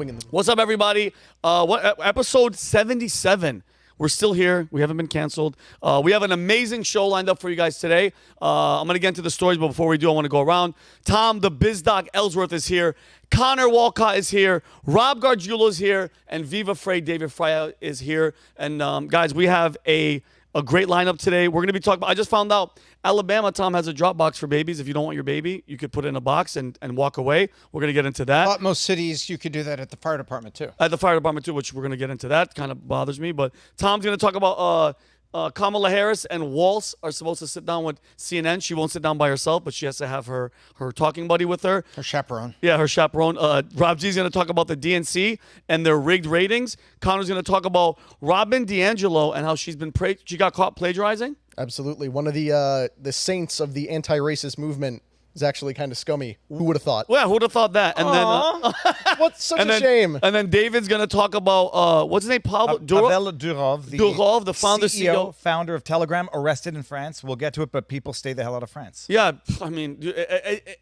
snowing in the. What's up, everybody? Episode 77. We're still here. We haven't been canceled. We have an amazing show lined up for you guys today. I'm going to get into the stories, but before we do, I want to go around. Tom, the Biz Doc Ellsworth is here. Connor Walcott is here. Rob Gargiulo is here. And Viva Frei, David Frei is here. And guys, we have a great lineup today. We're going to be talking about, I just found out Alabama, Tom, has a drop box for babies. If you don't want your baby, you could put it in a box and walk away. We're going to get into that. Most cities, you could do that at the fire department, too. At the fire department, too, which we're going to get into that. Kind of bothers me. But Tom's going to talk about Kamala Harris and Walz are supposed to sit down with CNN. She won't sit down by herself, but she has to have her talking buddy with her. Her chaperone. Yeah, her chaperone. Rob G's going to talk about the DNC and their rigged ratings. Connor's going to talk about Robin DiAngelo and how she got caught plagiarizing. Absolutely. One of the saints of the anti-racist movement is actually kind of scummy. Who would have thought? Well, who would have thought that? And then what's such a shame? And then David's going to talk about, what's his name? Pavel Durov, the founder, CEO. Founder of Telegram, arrested in France. We'll get to it, but people stay the hell out of France. Yeah, I mean,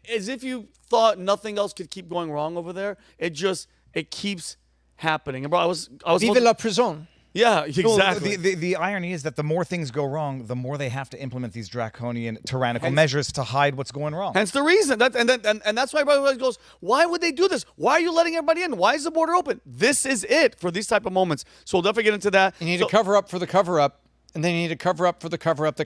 as if you thought nothing else could keep going wrong over there. It keeps happening. And bro, I was Vive la prison. Yeah, exactly. The irony is that the more things go wrong, the more they have to implement these draconian, tyrannical measures to hide what's going wrong. Hence the reason. And that's why everybody goes, why would they do this? Why are you letting everybody in? Why is the border open? This is it for these type of moments. So we'll definitely get into that. You need to cover up for the cover-up, and then you need to cover up for the cover-up,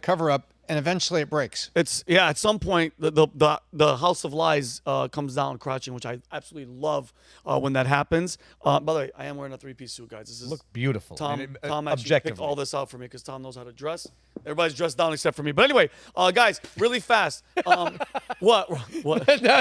and eventually it breaks. At some point, the House of Lies comes down crouching, which I absolutely love when that happens. By the way, I am wearing a three-piece suit, guys. This is look beautiful. Tom actually picked all this out for me because Tom knows how to dress. Everybody's dressed down except for me. But anyway, guys, really fast. What?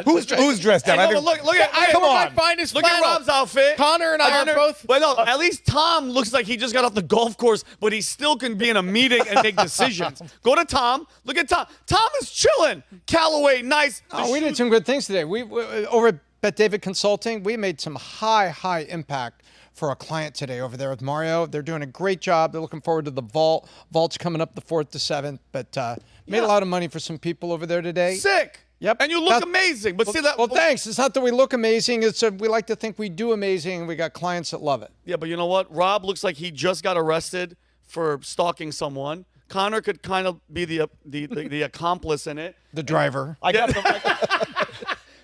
Who's dressed down? Look at Rob's outfit. Connor and I are both. But no, at least Tom looks like he just got off the golf course, but he still can be in a meeting and make decisions. Go to Tom. Look at Tom. Tom is chilling. Callaway, nice. We did some good things today. We over at Bet David Consulting, we made some high impact for a client today over there with Mario. They're doing a great job. They're looking forward to the vault. Vault's coming up the 4th to 7th, but made a lot of money for some people over there today. Sick. Yep. And you look amazing. But see that. Well, thanks. It's not that we look amazing. It's we like to think we do amazing, and we got clients that love it. Yeah, but you know what? Rob looks like he just got arrested for stalking someone. Connor could kind of be the accomplice in it. The driver. I got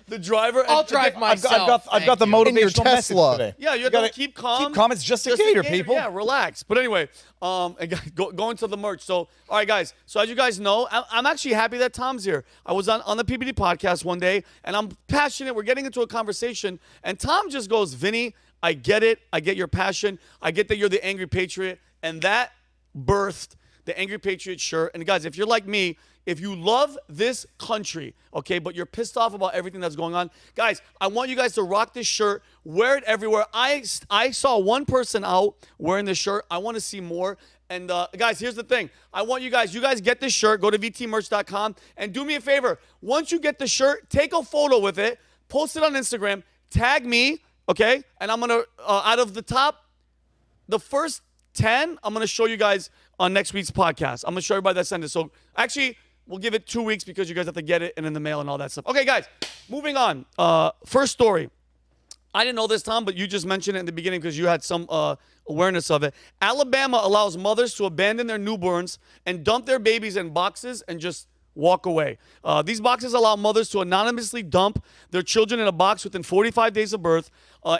the driver. I'll drive myself. I've got the motivational message today. Yeah, you got to keep calm. Keep calm. It's just a gator, people. Yeah, relax. But anyway, going to the merch. So, all right, guys. So as you guys know, I'm actually happy that Tom's here. I was on the PBD podcast one day, and I'm passionate. We're getting into a conversation, and Tom just goes, Vinnie, I get it. I get your passion. I get that you're the angry patriot, and that birthed the Angry Patriot shirt. And guys, if you're like me, if you love this country, okay, but you're pissed off about everything that's going on, guys, I want you guys to rock this shirt, wear it everywhere. I saw one person out wearing this shirt. I want to see more. And guys, here's the thing. I want you guys get this shirt, go to vtmerch.com, and do me a favor. Once you get the shirt, take a photo with it, post it on Instagram, tag me, okay? And I'm going to, out of the first 10, I'm going to show you guys on next week's podcast. I'm going to show everybody that sent it. So actually, we'll give it 2 weeks because you guys have to get it and in the mail and all that stuff. Okay, guys, moving on. First story. I didn't know this, Tom, but you just mentioned it in the beginning because you had some awareness of it. Alabama allows mothers to abandon their newborns and dump their babies in boxes and just walk away. These boxes allow mothers to anonymously dump their children in a box within 45 days of birth.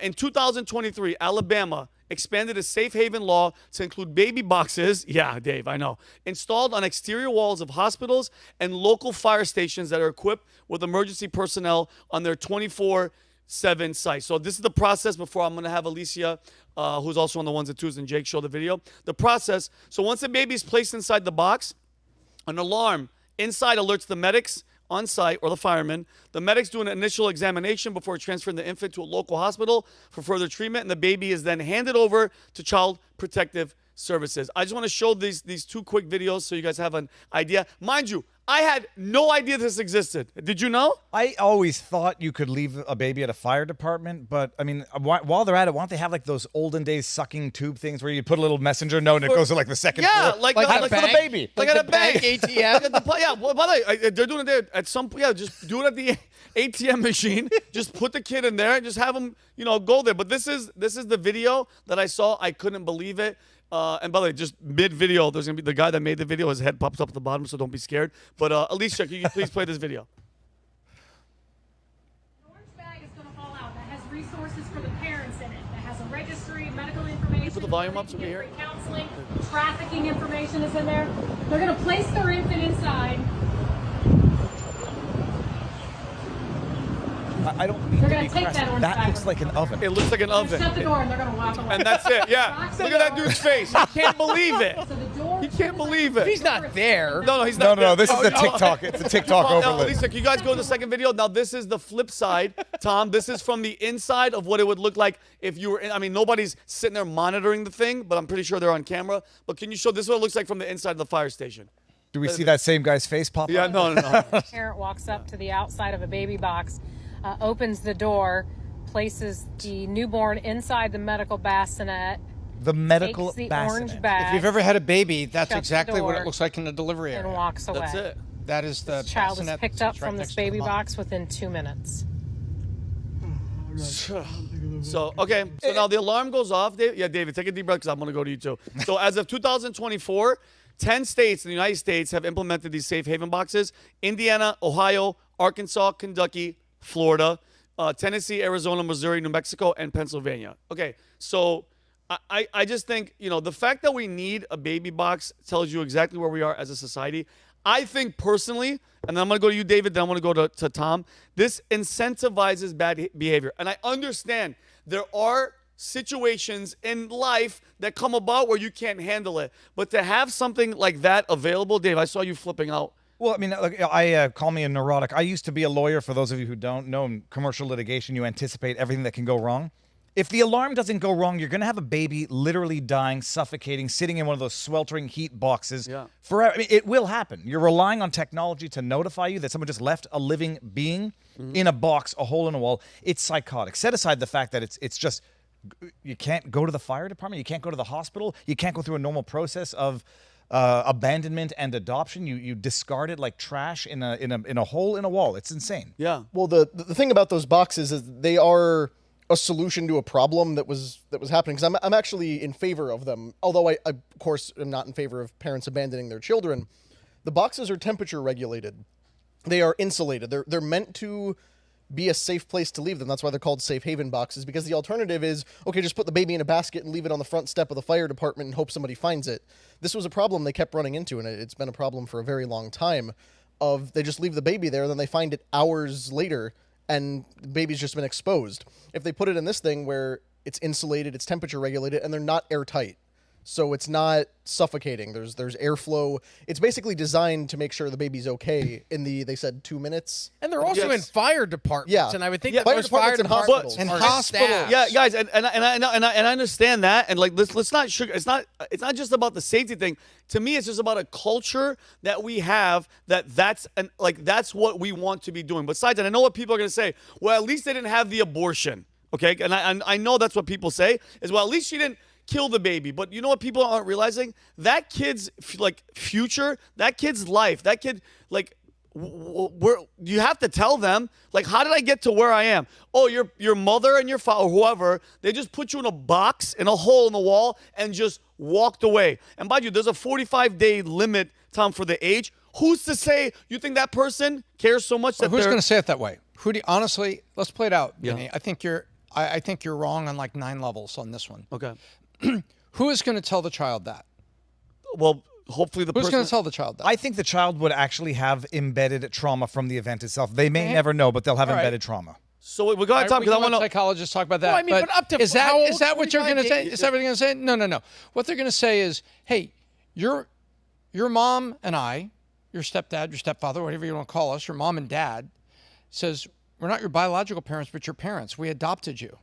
In 2023, Alabama expanded a safe haven law to include baby boxes, yeah, Dave, I know, installed on exterior walls of hospitals and local fire stations that are equipped with emergency personnel on their 24/7 sites. So this is the process before I'm going to have Alicia, who's also on the ones and twos, and Jake show the video. The process, so once the baby is placed inside the box, an alarm inside alerts the medics on site or the firemen. The medics do an initial examination before transferring the infant to a local hospital for further treatment, and the baby is then handed over to Child Protective services. I just want to show these two quick videos so you guys have an idea. Mind you, I had no idea this existed. Did you know? I always thought you could leave a baby at a fire department, but I mean, while they're at it, why don't they have like those olden days sucking tube things where you put a little messenger note and it goes to like the second floor? Like for a the bank. baby. Like at a bank ATM. Yeah, well, by the way, they're doing it there at some. Yeah, just do it at the ATM machine. Just put the kid in there and just have him, go there. But this is the video that I saw. I couldn't believe it. And by the way, just mid-video, there's going to be the guy that made the video. His head pops up at the bottom, so don't be scared. But Alicia, can you please play this video? An orange bag is going to fall out that has resources for the parents in it. That has a registry, medical information. You put the volume up so we can hear it. Counseling, trafficking information is in there. They're going to place their infant inside. I don't mean They're to gonna be take crass. that orange That bag. looks like an oven. It looks like an oven. Shut the door and they're going to walk away. And that's it. Yeah. Lock Look the at that door. dude's face. He can't believe it. So the door. He can't believe it. He's not there. No, he's No, not. no, this is Oh, the no. TikTok. It's a TikTok Now, overlay. Lisa, can you guys go to the second video? Now, this is the flip side, Tom. This is from the inside of what it would look like if you were in. I mean, nobody's sitting there monitoring the thing, but I'm pretty sure they're on camera. But can you show this is what it looks like from the inside of the fire station? Do we see that same guy's face pop Yeah, up? no. Parent walks up to the outside of a baby box, opens the door, places the newborn inside the medical bassinet, The medical takes the bassinet. orange bag, If you've ever had a baby, that's Shuts the exactly what door it looks like in the delivery and area. walks away. That's it. That is the Child is bassinet picked that up sits right from next this to the baby mom. box within 2 minutes. So, okay. So now the alarm goes off. Yeah, David, take a deep breath because I'm going to go to you too. So as of 2024, 10 states in the United States have implemented these safe haven boxes. Indiana, Ohio, Arkansas, Kentucky, Florida, Tennessee, Arizona, Missouri, New Mexico, and Pennsylvania. Okay, so I just think, the fact that we need a baby box tells you exactly where we are as a society. I think personally, and then I'm going to go to you, David, then I'm going to go to Tom, this incentivizes bad behavior. And I understand there are situations in life that come about where you can't handle it. But to have something like that available, Dave, I saw you flipping out. Well, I mean, look, call me a neurotic. I used to be a lawyer. For those of you who don't know, in commercial litigation, you anticipate everything that can go wrong. If the alarm doesn't go wrong, you're going to have a baby literally dying, suffocating, sitting in one of those sweltering heat boxes forever. I mean, it will happen. You're relying on technology to notify you that someone just left a living being in a box, a hole in a wall. It's psychotic. Set aside the fact that it's just you can't go to the fire department, you can't go to the hospital, you can't go through a normal process of abandonment and adoption. You discard it like trash in a hole in a wall. It's insane. Yeah. Well, the thing about those boxes is they are a solution to a problem that was happening. Because I'm actually in favor of them, although I of course am not in favor of parents abandoning their children. The boxes are temperature regulated. They are insulated. They're meant to be a safe place to leave them. That's why they're called safe haven boxes, because the alternative is, okay, just put the baby in a basket and leave it on the front step of the fire department and hope somebody finds it. This was a problem they kept running into, and it's been a problem for a very long time, of they just leave the baby there and then they find it hours later and the baby's just been exposed. If they put it in this thing where it's insulated, it's temperature regulated, and they're not airtight, so it's not suffocating. There's airflow. It's basically designed to make sure the baby's okay in they said 2 minutes. And they're also in fire departments. Yeah. And I would think Yeah, that most fire departments departments and are hospitals. staffed. Yeah, guys, and I understand that, and like let's not sugar. It's not just about the safety thing. To me, it's just about a culture that we have that's what we want to be doing. Besides, and I know what people are going to say. Well, at least they didn't have the abortion, okay? And I know that's what people say is, well, at least she didn't kill the baby. But you know what people aren't realizing? That kid's future, that kid's life, that kid you have to tell them, how did I get to where I am? Oh, your mother and your father, or whoever, they just put you in a box, in a hole in the wall, and just walked away. And by you, there's a 45-day limit, Tom, for the age. Who's to say you think that person cares so much that Who's they're... going to say it that way? Honestly, let's play it out, Yeah. Vinny. I think you're wrong on 9 levels on this one. Okay. Who is going to tell the child that? Well, hopefully the Who's person... going to tell the child that? I think the child would actually have embedded trauma from the event itself. They may never know, but they'll have All right. embedded trauma. So we're going to talk We because I can want let to... psychologists talk about that. Well, I mean, but up to is how old? that what you're going to 45 say? days? Is that what you're going to say? No. What they're going to say is, hey, your mom and I, your stepdad, your stepfather, whatever you want to call us, your mom and dad, says, we're not your biological parents, but your parents. We adopted you.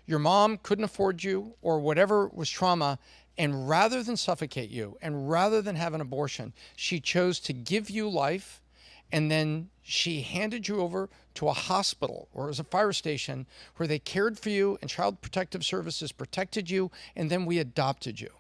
Your mom couldn't afford you or whatever was trauma. And rather than suffocate you and rather than have an abortion, she chose to give you life. And then she handed you over to a hospital or as a fire station where they cared for you and Child Protective Services protected you. And then we adopted you.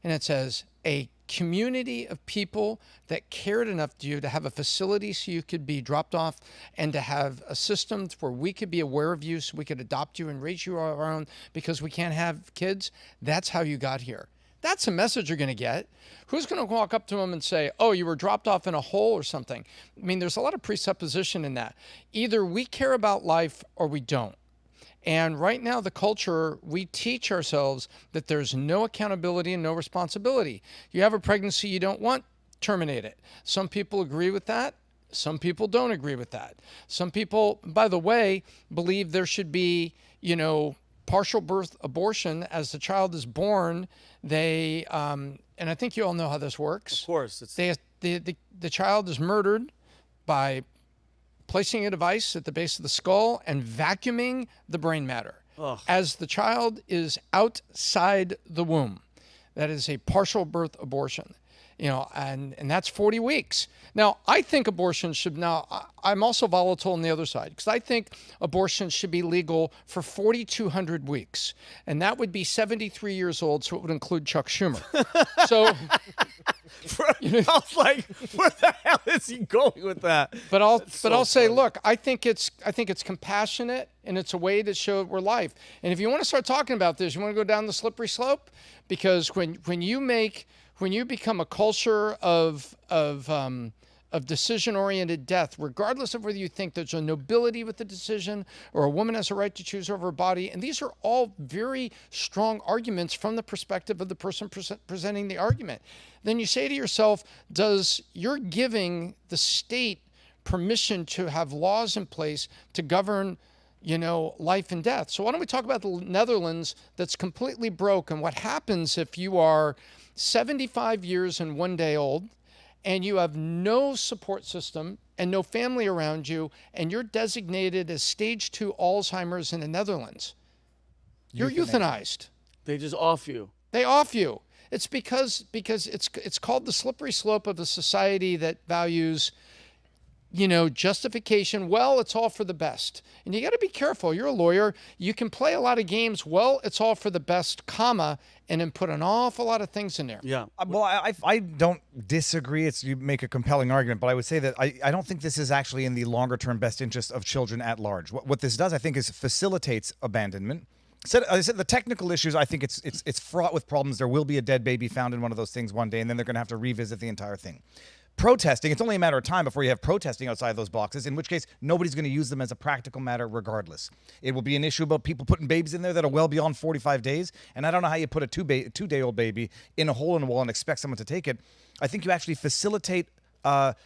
And it says a community of people that cared enough to you to have a facility so you could be dropped off and to have a system where we could be aware of you so we could adopt you and raise you on our own because we can't have kids. That's how you got here. That's a message you're going to get. Who's going to walk up to them and say, oh, you were dropped off in a hole or something? I mean, there's a lot of presupposition in that. Either we care about life or we don't. And right now, the culture, we teach ourselves that there's no accountability and no responsibility. You have a pregnancy you don't want, terminate it. Some people agree with that. Some people don't agree with that. Some people, by the way, believe there should be, partial birth abortion as the child is born. They, and I think you all know how this works. Of course. The child is murdered by placing a device at the base of the skull and vacuuming the brain matter. Ugh. As the child is outside the womb. That is a partial birth abortion. And that's 40 weeks. Now, I think abortion should I'm also volatile on the other side because I think abortion should be legal for 4,200 weeks. And that would be 73 years old, so it would include Chuck Schumer. So, I was like, where the hell is he going with that? But I'll say, look, I think it's compassionate and it's a way to show we're life. And if you want to start talking about this, you want to go down the slippery slope because when you become a culture of decision-oriented death, regardless of whether you think there's a nobility with the decision or a woman has a right to choose over her body, and these are all very strong arguments from the perspective of the person presenting the argument, then you say to yourself, you're giving the state permission to have laws in place to govern life and death. So why don't we talk about the Netherlands that's completely broke and what happens if you are 75 years and 1 day old and you have no support system and no family around you and you're designated as stage 2 Alzheimer's in the Netherlands. You're euthanized. They just off you. They off you. It's because it's called the slippery slope of a society that values justification. Well, it's all for the best. And you got to be careful. You're a lawyer. You can play a lot of games. Well, it's all for the best, comma, and then put an awful lot of things in there. Yeah. Well, I don't disagree. You make a compelling argument, but I would say that I don't think this is actually in the longer term best interest of children at large. What this does, I think, is facilitates abandonment. I said the technical issues, I think it's fraught with problems. There will be a dead baby found in one of those things one day, and then they're going to have to revisit the entire thing. Protesting, it's only a matter of time before you have protesting outside those boxes, in which case nobody's going to use them as a practical matter regardless. It will be an issue about people putting babies in there that are well beyond 45 days, and I don't know how you put a two-day-old baby in a hole in the wall and expect someone to take it. I think you actually facilitate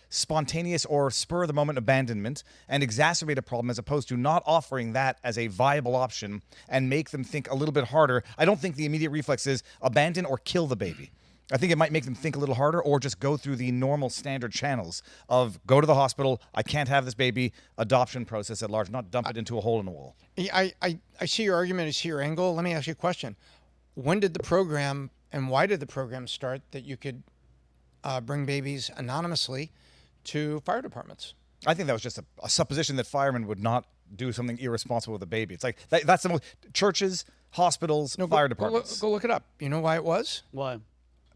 spontaneous or spur-of-the-moment abandonment and exacerbate a problem as opposed to not offering that as a viable option and make them think a little bit harder. I don't think the immediate reflex is abandon or kill the baby. I think it might make them think a little harder or just go through the normal standard channels of go to the hospital, I can't have this baby, adoption process at large, not dump it into a hole in the wall. I see your argument, I see your angle. Let me ask you a question. When did the program and why did the program start that you could bring babies anonymously to fire departments? I think that was just a supposition that firemen would not do something irresponsible with a baby. It's like that's the most churches, hospitals, fire departments. Go look it up. You know why it was? Why?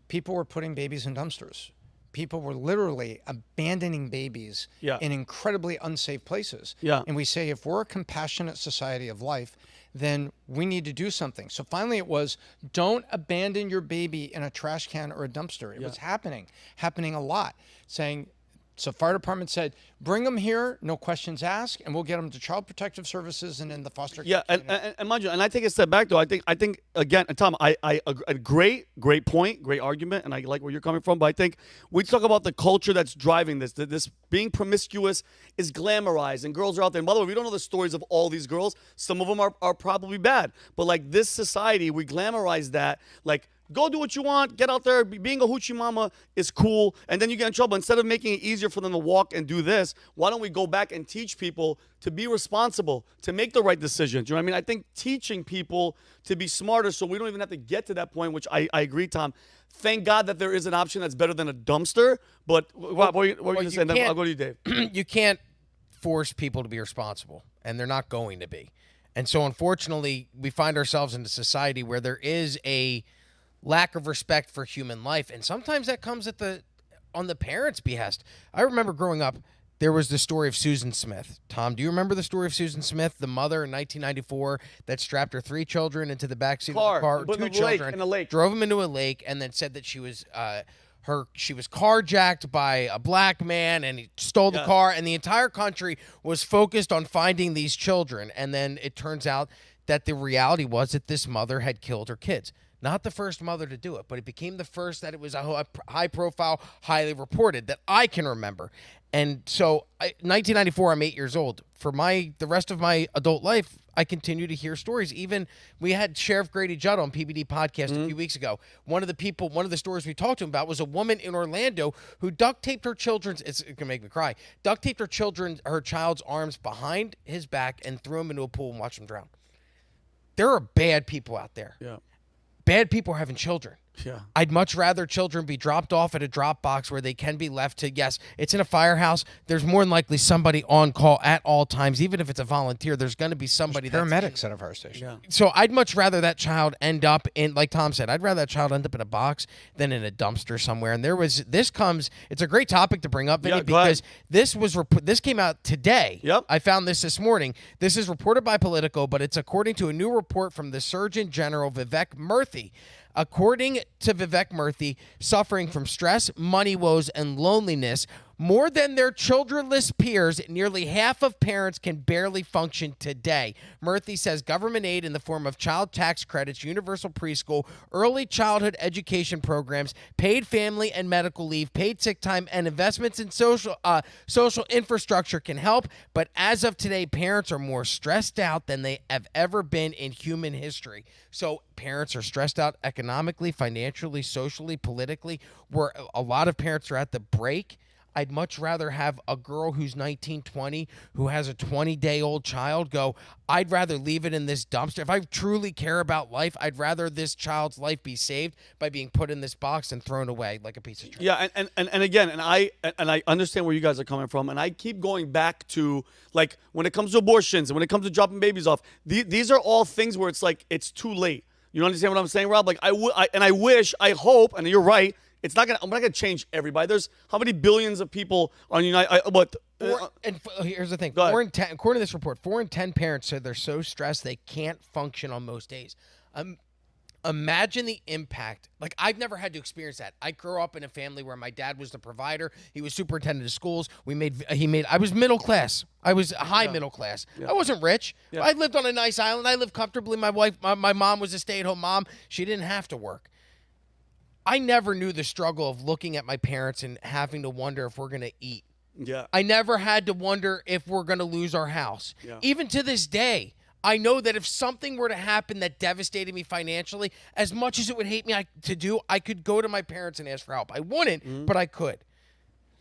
People were putting babies in dumpsters. People were literally abandoning babies in incredibly unsafe places. Yeah. And we say if we're a compassionate society of life, then we need to do something. So finally it was, don't abandon your baby in a trash can or a dumpster. It was happening a lot. So fire department said, bring them here, no questions asked, and we'll get them to Child Protective Services and then the foster care. Yeah, and mind you, and I take a step back though. I think again, and Tom, I agree, great point, great argument, and I like where you're coming from. But I think we talk about the culture that's driving this. This being promiscuous is glamorized, and girls are out there. And by the way, we don't know the stories of all these girls. Some of them are probably bad, but like this society, we glamorize that like. Go do what you want. Get out there. Being a hoochie mama is cool. And then you get in trouble. Instead of making it easier for them to walk and do this, why don't we go back and teach people to be responsible, to make the right decisions? You know what I mean? I think teaching people to be smarter so we don't even have to get to that point, which I agree, Tom. Thank God that there is an option that's better than a dumpster. But what were you going to say? Then I'll go to you, Dave. You can't force people to be responsible, and they're not going to be. And so, unfortunately, we find ourselves in a society where there is a lack of respect for human life, and sometimes that comes on the parents' behest. I remember growing up, there was the story of Susan Smith. Tom, do you remember the story of Susan Smith, the mother in 1994 that strapped her 3 children into the backseat of the car, 2 children, in a lake, drove them into a lake, and then said that she was carjacked by a black man and he stole the car, and the entire country was focused on finding these children. And then it turns out that the reality was that this mother had killed her kids. Not the first mother to do it, but it became the first that it was a high profile, highly reported that I can remember. And so 1994, I'm 8 years old. For the rest of my adult life, I continue to hear stories. Even we had Sheriff Grady Judd on PBD podcast a few weeks ago. One of the stories we talked to him about was a woman in Orlando who duct taped her children's, it's going to make me cry, duct taped her child's arms behind his back and threw him into a pool and watched him drown. There are bad people out there. Yeah. Bad people are having children. Yeah. I'd much rather children be dropped off at a drop box where they can be left to, yes, it's in a firehouse. There's more than likely somebody on call at all times. Even if it's a volunteer, there's going to be somebody There's paramedics at a fire station. Yeah. So I'd much rather that child end up in, like Tom said, I'd rather that child end up in a box than in a dumpster somewhere. And it's a great topic to bring up, Vinnie, because this came out today. Yep. I found this morning. This is reported by Politico, but it's according to a new report from the Surgeon General, Vivek Murthy. According to Vivek Murthy, suffering from stress, money woes, and loneliness more than their childrenless peers, nearly half of parents can barely function today. Murthy says government aid in the form of child tax credits, universal preschool, early childhood education programs, paid family and medical leave, paid sick time, and investments in social infrastructure can help. But as of today, parents are more stressed out than they have ever been in human history. So parents are stressed out economically, financially, socially, politically, where a lot of parents are at the break. I'd much rather have a girl who's 19, 20, who has a 20-day-old child go, I'd rather leave it in this dumpster. If I truly care about life, I'd rather this child's life be saved by being put in this box and thrown away like a piece of trash. Yeah, and again, I understand where you guys are coming from, and I keep going back to, like, when it comes to abortions and when it comes to dropping babies off, these are all things where it's like it's too late. You understand what I'm saying, Rob? Like, I hope, and you're right, I'm not gonna change everybody. There's how many billions of people on United? Here's the thing. 4 in 10, according to this report, 4 in 10 parents said they're so stressed they can't function on most days. Imagine the impact. Like, I've never had to experience that. I grew up in a family where my dad was the provider. He was superintendent of schools. I was middle class. I was high middle class. I wasn't rich. I lived on a nice island. I lived comfortably. My mom was a stay-at-home mom. She didn't have to work. I never knew the struggle of looking at my parents and having to wonder if we're going to eat. Yeah. I never had to wonder if we're going to lose our house. Yeah. Even to this day, I know that if something were to happen that devastated me financially, as much as it would hate me to do, I could go to my parents and ask for help. I wouldn't, but I could.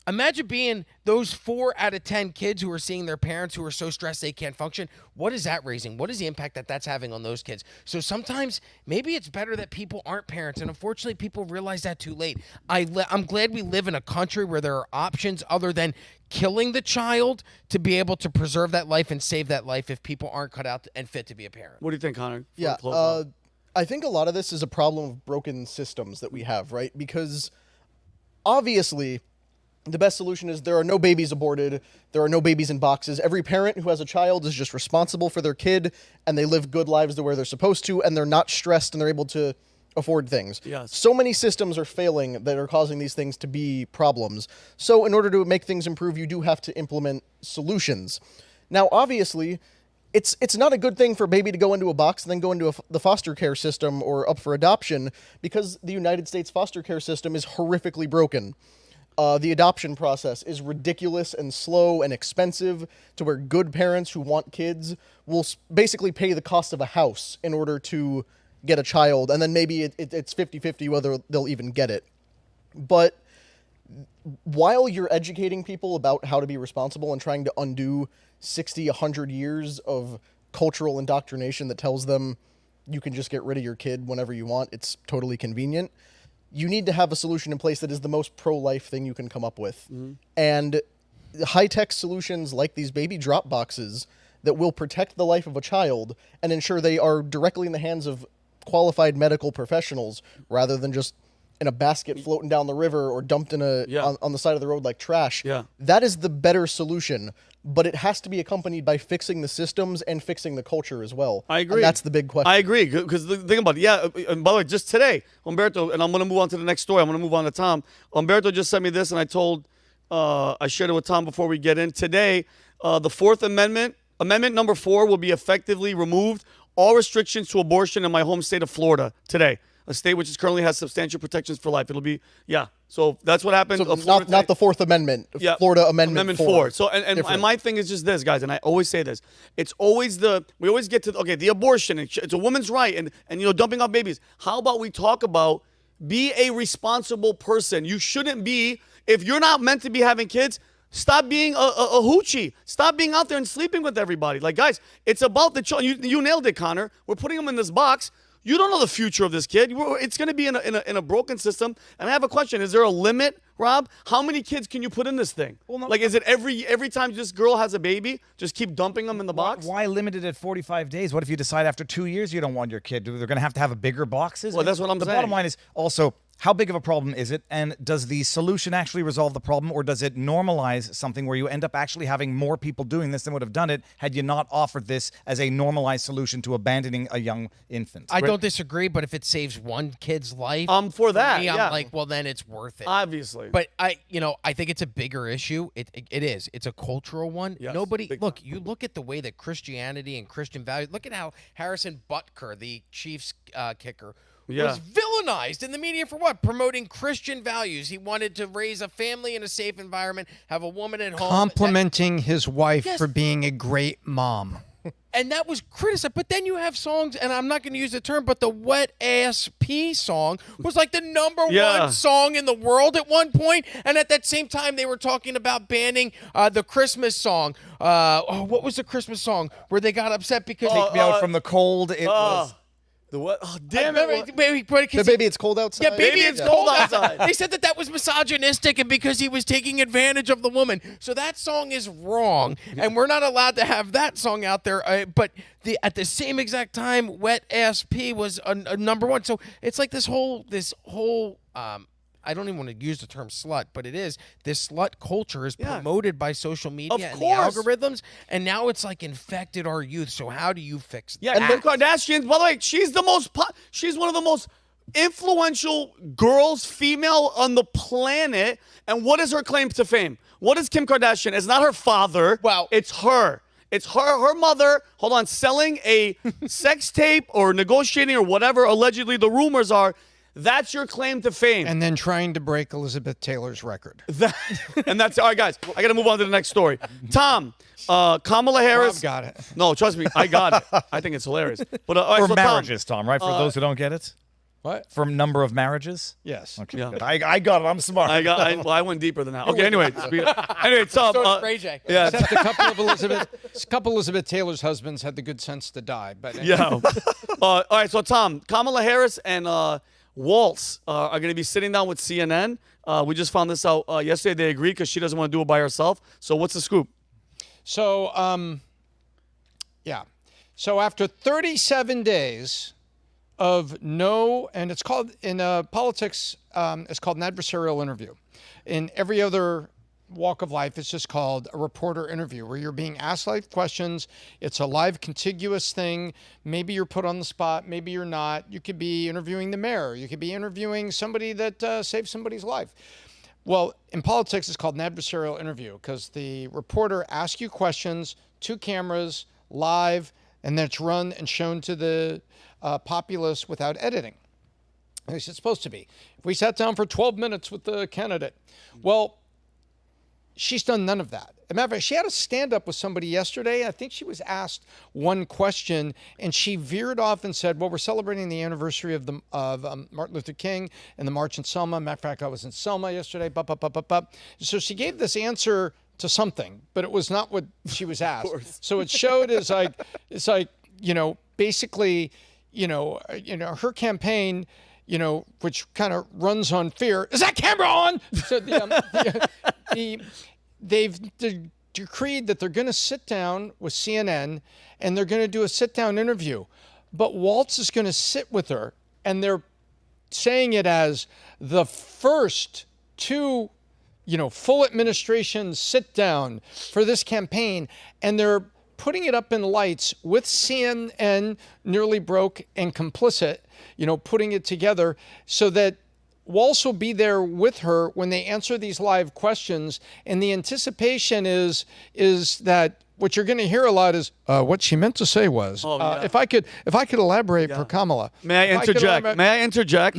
Imagine being those 4 out of 10 kids who are seeing their parents who are so stressed they can't function. What is that raising? What is the impact that that's having on those kids? So sometimes maybe it's better that people aren't parents, and unfortunately people realize that too late. I'm glad we live in a country where there are options other than killing the child to be able to preserve that life and save that life if people aren't cut out and fit to be a parent. What do you think, Connor? Yeah, I think a lot of this is a problem of broken systems that we have, right? Because obviously the best solution is there are no babies aborted. There are no babies in boxes. Every parent who has a child is just responsible for their kid, and they live good lives the way they're supposed to, and they're not stressed, and they're able to afford things. Yes. So many systems are failing that are causing these things to be problems. So in order to make things improve, you do have to implement solutions. Now, obviously, it's not a good thing for a baby to go into a box and then go into the foster care system or up for adoption, because the United States foster care system is horrifically broken. The adoption process is ridiculous and slow and expensive, to where good parents who want kids will basically pay the cost of a house in order to get a child, and then maybe it's 50-50 whether they'll even get it. But while you're educating people about how to be responsible and trying to undo 60, 100 years of cultural indoctrination that tells them you can just get rid of your kid whenever you want, it's totally convenient, you need to have a solution in place that is the most pro-life thing you can come up with. And high-tech solutions like these baby drop boxes that will protect the life of a child and ensure they are directly in the hands of qualified medical professionals rather than just in a basket floating down the river or dumped in on the side of the road like trash. That is the better solution, but it has to be accompanied by fixing the systems and fixing the culture as well. I agree. And that's the big question. I agree, because think about it. And by the way, just today, Umberto, and I'm going to move on to the next story. I'm going to move on to Tom. Umberto just sent me this, and I shared it with Tom before we get in. Today, the Fourth Amendment, Amendment number 4, will be effectively removed. All restrictions to abortion in my home state of Florida today. A state which currently has substantial protections for life. It'll be, so that's what happened. So not the Fourth Amendment, Florida Amendment 4. So, and my thing is just this, guys, and I always say this. It's always we always get to, the abortion. It's a woman's right, and dumping off babies. How about we talk about be a responsible person? You shouldn't be, if you're not meant to be having kids, stop being a hoochie. Stop being out there and sleeping with everybody. Like, guys, it's about the child. You nailed it, Connor. We're putting them in this box. You don't know the future of this kid. It's going to be in a broken system. And I have a question. Is there a limit, Rob? How many kids can you put in this thing? Well, no, is it every time this girl has a baby, just keep dumping them in the box? Why limit it at 45 days? What if you decide after 2 years you don't want your kid? They're going to have bigger boxes? Well, that's what I'm saying. The bottom line is also, how big of a problem is it? And does the solution actually resolve the problem, or does it normalize something where you end up actually having more people doing this than would have done it had you not offered this as a normalized solution to abandoning a young infant? I don't disagree, but if it saves one kid's life, for that, me, I'm like, well, then it's worth it. Obviously. But I think it's a bigger issue. It is. It's a cultural one. Yes, you look at the way that Christianity and Christian values. Look at how Harrison Butker, the Chiefs kicker, was villainized in the media for what? Promoting Christian values. He wanted to raise a family in a safe environment, have a woman at home. Complimenting his wife for being a great mom. And that was criticized. But then you have songs, and I'm not going to use the term, but the Wet Ass P song was like the number one song in the world at one point. And at that same time, they were talking about banning the Christmas song. What was the Christmas song where they got upset because Take Me Out from the Cold. It was... The what? Oh, damn it. The baby, it's cold outside. Yeah, baby, it's cold outside. They said that was misogynistic and because he was taking advantage of the woman. So that song is wrong, and we're not allowed to have that song out there. But at the same exact time, Wet Ass P was a number one. So it's like this whole I don't even want to use the term slut, but it is. This slut culture is promoted by social media and the algorithms, and now it's like infected our youth. So how do you fix that? Yeah, and the Kardashians, by the way, she's one of the most influential girls, female on the planet. And what is her claim to fame? What is Kim Kardashian? It's not her father. Well, it's her. It's her mother, selling a sex tape or negotiating or whatever allegedly the rumors are. That's your claim to fame. And then trying to break Elizabeth Taylor's record. And that's all right, guys. I got to move on to the next story. Tom, Kamala Harris. Rob got it. No, trust me, I got it. I think it's hilarious. But all right, for marriages, Tom, right? For those who don't get it. What? For number of marriages? Yes. Okay. Yeah. I got it. I'm smart. I went deeper than that. Okay. Anyway, Tom. So Ray J. Yeah. Except a couple Elizabeth Taylor's husbands had the good sense to die. But anyway. Yeah. All right. So Tom, Kamala Harris and Walz are going to be sitting down with CNN. We just found this out yesterday. They agreed because she doesn't want to do it by herself. So what's the scoop? So, So after 37 days of and it's called, in politics, it's called an adversarial interview. In every other walk of life, it's just called a reporter interview, where you're being asked live questions. It's a live, contiguous thing. Maybe you're put on the spot, maybe you're not. You could be interviewing the mayor. You could be interviewing somebody that saved somebody's life. Well, in politics, it's called an adversarial interview because the reporter asks you questions, 2 cameras, live, and then it's run and shown to the populace without editing. At least it's supposed to be. If we sat down for 12 minutes with the candidate, well, she's done none of that. As a matter of fact, she had a stand-up with somebody yesterday. I think she was asked one question, and she veered off and said, well, we're celebrating the anniversary of Martin Luther King and the March in Selma. Matter of fact, I was in Selma yesterday. So she gave this answer to something, but it was not what she was asked. So it showed as like, it's like, basically, her campaign, which kind of runs on fear. Is that camera on? So they've decreed that they're going to sit down with CNN and they're going to do a sit-down interview. But Walz is going to sit with her, and they're saying it as the first two, full administration sit-down for this campaign. And they're putting it up in lights with CNN nearly broke and complicit, putting it together so that Walz will be there with her when they answer these live questions. And the anticipation is that what you're going to hear a lot is what she meant to say was, if I could elaborate for Kamala. May I interject?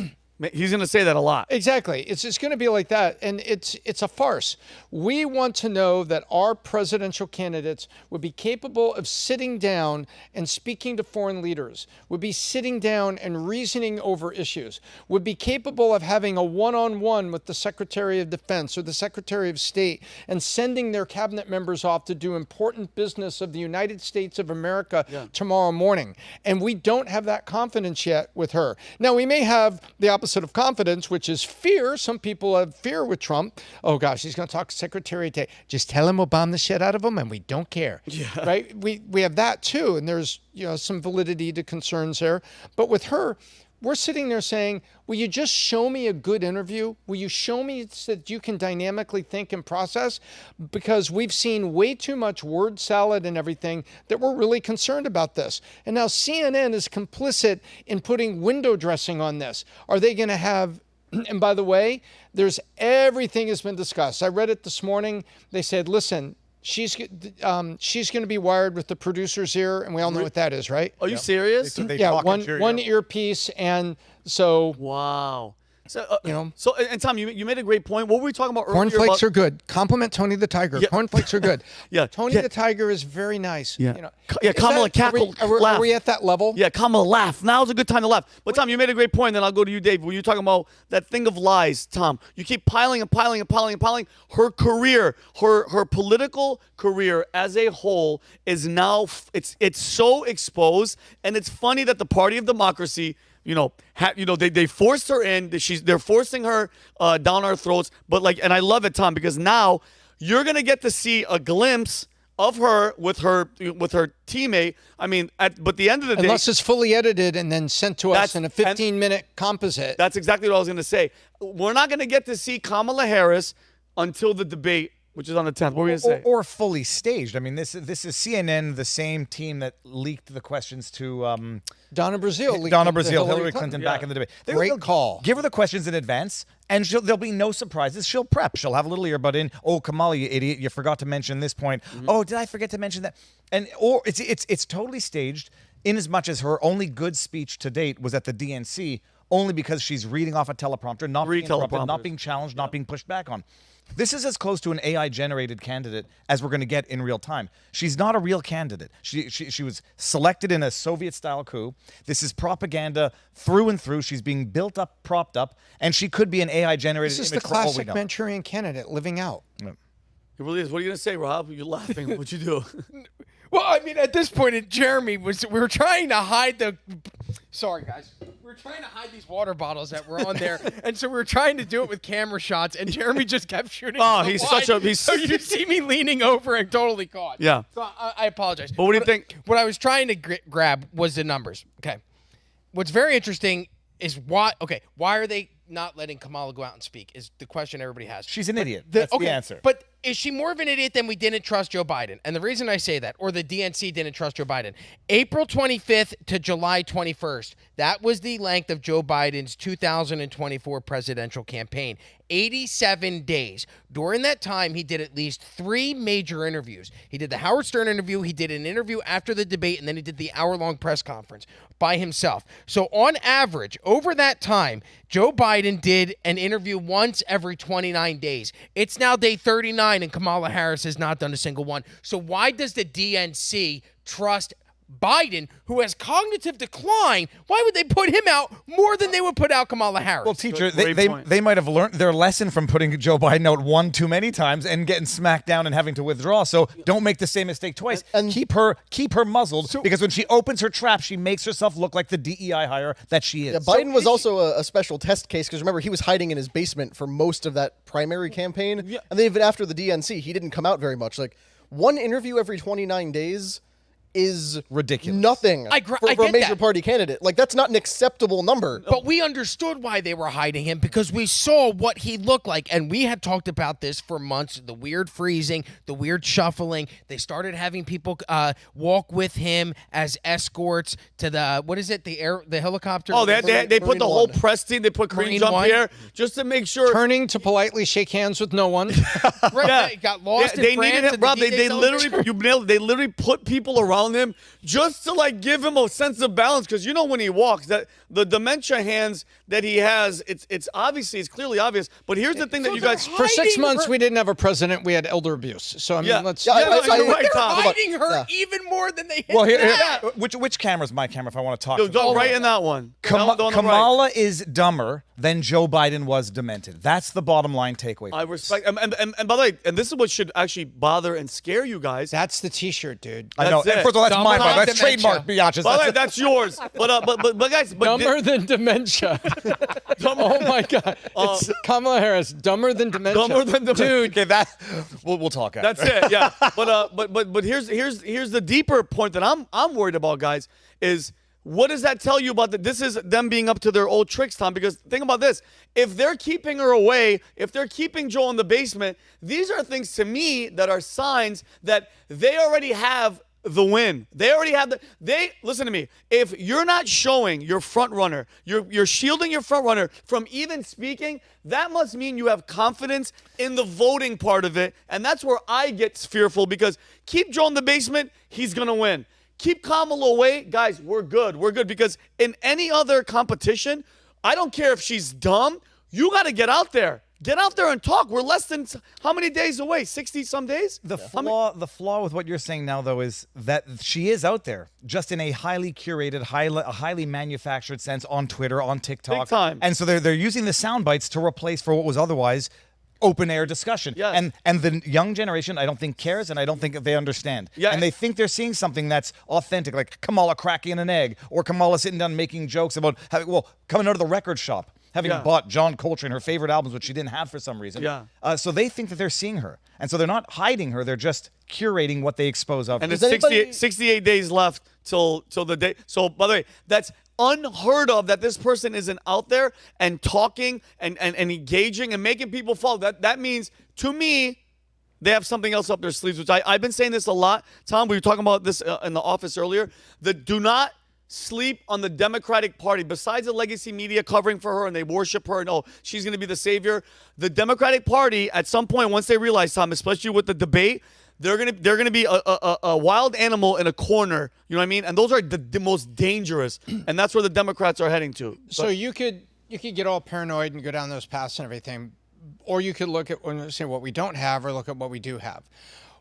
He's going to say that a lot. Exactly. It's going to be like that. And it's a farce. We want to know that our presidential candidates would be capable of sitting down and speaking to foreign leaders, would be sitting down and reasoning over issues, would be capable of having a one-on-one with the Secretary of Defense or the Secretary of State and sending their cabinet members off to do important business of the United States of America tomorrow morning. And we don't have that confidence yet with her. Now, we may have the opposite of confidence, which is fear. Some people have fear with Trump. Oh gosh, he's going to talk to Secretary Tate. Just tell him we'll bomb the shit out of him and we don't care. Yeah. Right? We have that too. And there's, some validity to concerns there. But with her, we're sitting there saying, will you just show me a good interview? Will you show me so that you can dynamically think and process? Because we've seen way too much word salad and everything that we're really concerned about this. And now CNN is complicit in putting window dressing on this. Are they going to have, and by the way, everything has been discussed. I read it this morning. They said, listen, she's going to be wired with the producer's ear, and we all know what that is, right? Are you serious? Yeah, one earpiece, and so wow. So, and Tom, you made a great point. What were we talking about earlier? Cornflakes are good. Compliment Tony the Tiger. Yeah. Cornflakes are good. Tony the Tiger is very nice. Yeah, Kamala cackle. Are we at that level? Yeah, Kamala laugh. Now's a good time to laugh. But Tom, you made a great point. Then I'll go to you, Dave. When you're talking about that thing of lies, Tom, you keep piling and piling and piling and piling. Her career, her political career as a whole is now it's so exposed, and it's funny that the Party of Democracy, they forced her in. They're forcing her down our throats. But and I love it, Tom, because now you're gonna get to see a glimpse of her with her teammate. I mean, but the end of the day, unless it's fully edited and then sent to us in a 15-minute composite. That's exactly what I was gonna say. We're not gonna get to see Kamala Harris until the debate, which is on the 10th. What were you going to say? Or fully staged. I mean, this is CNN, the same team that leaked the questions to Donna Brazile, Hillary Clinton back in the debate. Great call. Give her the questions in advance, and there'll be no surprises. She'll prep. She'll have a little earbud in. Oh, Kamala, you idiot! You forgot to mention this point. Mm-hmm. Oh, did I forget to mention that? Or it's totally staged. In as much as her only good speech to date was at the DNC, only because she's reading off a teleprompter, not being interrupted, not being challenged, not being pushed back on. This is as close to an AI-generated candidate as we're going to get in real time. She's not a real candidate. She was selected in a Soviet-style coup. This is propaganda through and through. She's being built up, propped up, and she could be an AI-generated image. This is the classic Manchurian candidate living out. Yeah. It really is. What are you going to say, Rob? You're laughing. What'd you do? Well, I mean, at this point, we were trying to hide the. Sorry, guys. We were trying to hide these water bottles that were on there, and so we were trying to do it with camera shots, and Jeremy just kept shooting. Oh, he's wide. So you see me leaning over and totally caught. Yeah. So I apologize. But what do you think? What I was trying to grab was the numbers. Okay. What's very interesting is why are they not letting Kamala go out and speak is the question everybody has. She's an idiot. That's the answer. But is she more of an idiot than we didn't trust Joe Biden? And the reason I say that, or the DNC didn't trust Joe Biden, April 25th to July 21st, that was the length of Joe Biden's 2024 presidential campaign. 87 days. During that time, he did at least 3 major interviews. He did the Howard Stern interview, he did an interview after the debate, and then he did the hour-long press conference by himself. So on average, over that time, Joe Biden did an interview once every 29 days. It's now day 39 29 and Kamala Harris has not done a single one. So why does the DNC trust Biden, who has cognitive decline? Why would they put him out more than they would put out Kamala Harris? Well, teacher, Great point. they might have learned their lesson from putting Joe Biden out one too many times and getting smacked down and having to withdraw. So don't make the same mistake twice. And keep her muzzled, because when she opens her trap, she makes herself look like the DEI hire that she is. Yeah, Biden was also a special test case, because remember, he was hiding in his basement for most of that primary campaign. Yeah. And then even after the DNC, he didn't come out very much. Like, one interview every 29 days is ridiculous. Nothing I for get a major that. party candidate. Like, that's not an acceptable number. But we understood why they were hiding him, because we saw what he looked like. And we had talked about this for months, the weird freezing, the weird shuffling. They started having people walk with him as escorts to the, what is it, the helicopter? Oh, they put Marine the whole One. press team. They put Kareem Marine Jump One. here just to make sure. Turning to politely shake hands with no one. Right, Yeah. they got lost They in France. needed him, at the Rob. They D-Day literally, celebration. you nailed it. They literally put people around him just to like give him a sense of balance. Because you know when he walks, that the dementia hands that he has, it's obviously, it's clearly obvious. But here's the thing that you guys. For 6 Hiding months, her- we didn't have a president. We had elder abuse. So, I mean, Yeah. let's... Yeah, Yeah, no, you're right, They're Tom. hiding her Yeah. even more than they hid Well, here, that. which camera's my camera if I want to talk Yo, to go them? right in that one. The one on the right. Kamala is dumber than Joe Biden was demented. That's the bottom line takeaway. I respect, and by the way, and this is what should actually bother and scare you guys. That's the T-shirt, dude. I know. That's it. And first of all, that's Dumber mine. than That's dementia. trademark, Biatches. By the way, that's yours. But guys, Dumber than dementia. Oh, my God. It's Kamala Harris, dumber than dementia. Dumber than dementia. Dude, Okay, that we'll talk after. That's it. Yeah. But here's the deeper point that I'm worried about, guys, is what does that tell you about this is them being up to their old tricks, Tom? Because think about this. If they're keeping her away, if they're keeping Joe in the basement, these are things to me that are signs that they already have the win. They already have listen to me. If you're not showing your front runner, you're shielding your front runner from even speaking, that must mean you have confidence in the voting part of it. And that's where I get fearful, because keep Joe in the basement, he's going to win. Keep Kamala away, guys, we're good. We're good, because in any other competition, I don't care if she's dumb, you got to get out there. Get out there and talk. We're less than how many days away? 60-some days? The flaw with what you're saying now, though, is that she is out there, just in a highly curated, highly manufactured sense on Twitter, on TikTok. Big time. And so they're using the sound bites to replace for what was otherwise open air discussion. Yes. And the young generation, I don't think cares, and I don't think they understand. Yeah. And they think they're seeing something that's authentic, like Kamala cracking an egg, or Kamala sitting down making jokes about coming out of the record shop, having Yeah. bought John Coltrane, her favorite albums, which she didn't have for some reason. Yeah. So they think that they're seeing her. And so they're not hiding her. They're just curating what they expose of. And her. it's Does anybody- 68 days left till the day. So, by the way, that's unheard of that this person isn't out there and talking and engaging and making people follow. That means, to me, they have something else up their sleeves, which I've been saying this a lot. Tom, we were talking about this in the office earlier. Do not sleep on the Democratic Party. Besides the legacy media covering for her and they worship her and, she's going to be the savior. The Democratic Party, at some point, once they realize, Tom, especially with the debate, they're gonna be a wild animal in a corner. You know what I mean? And those are the most dangerous. And that's where the Democrats are heading to. so you could get all paranoid and go down those paths and everything, or you could look at what we don't have, or look at what we do have.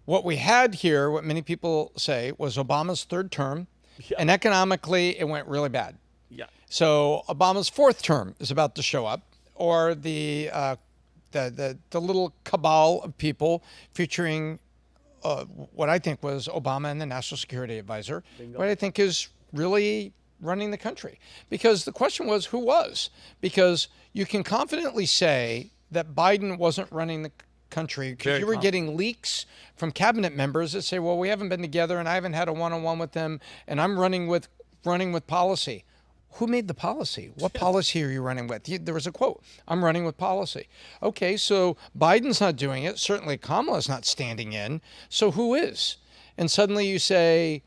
What we had here, what many people say, was Obama's third term, and economically it went really bad. Yeah. So Obama's fourth term is about to show up, or the little cabal of people featuring what I think was Obama and the National Security Advisor, what I think is really running the country. Because the question was, who was? Because you can confidently say that Biden wasn't running the country, because you were getting leaks from cabinet members that say, well, we haven't been together and I haven't had a one-on-one with them, and I'm running with policy. Who made the policy? What policy are you running with? There was a quote, I'm running with policy. Okay, so Biden's not doing it. Certainly Kamala's not standing in. So who is? And suddenly you say,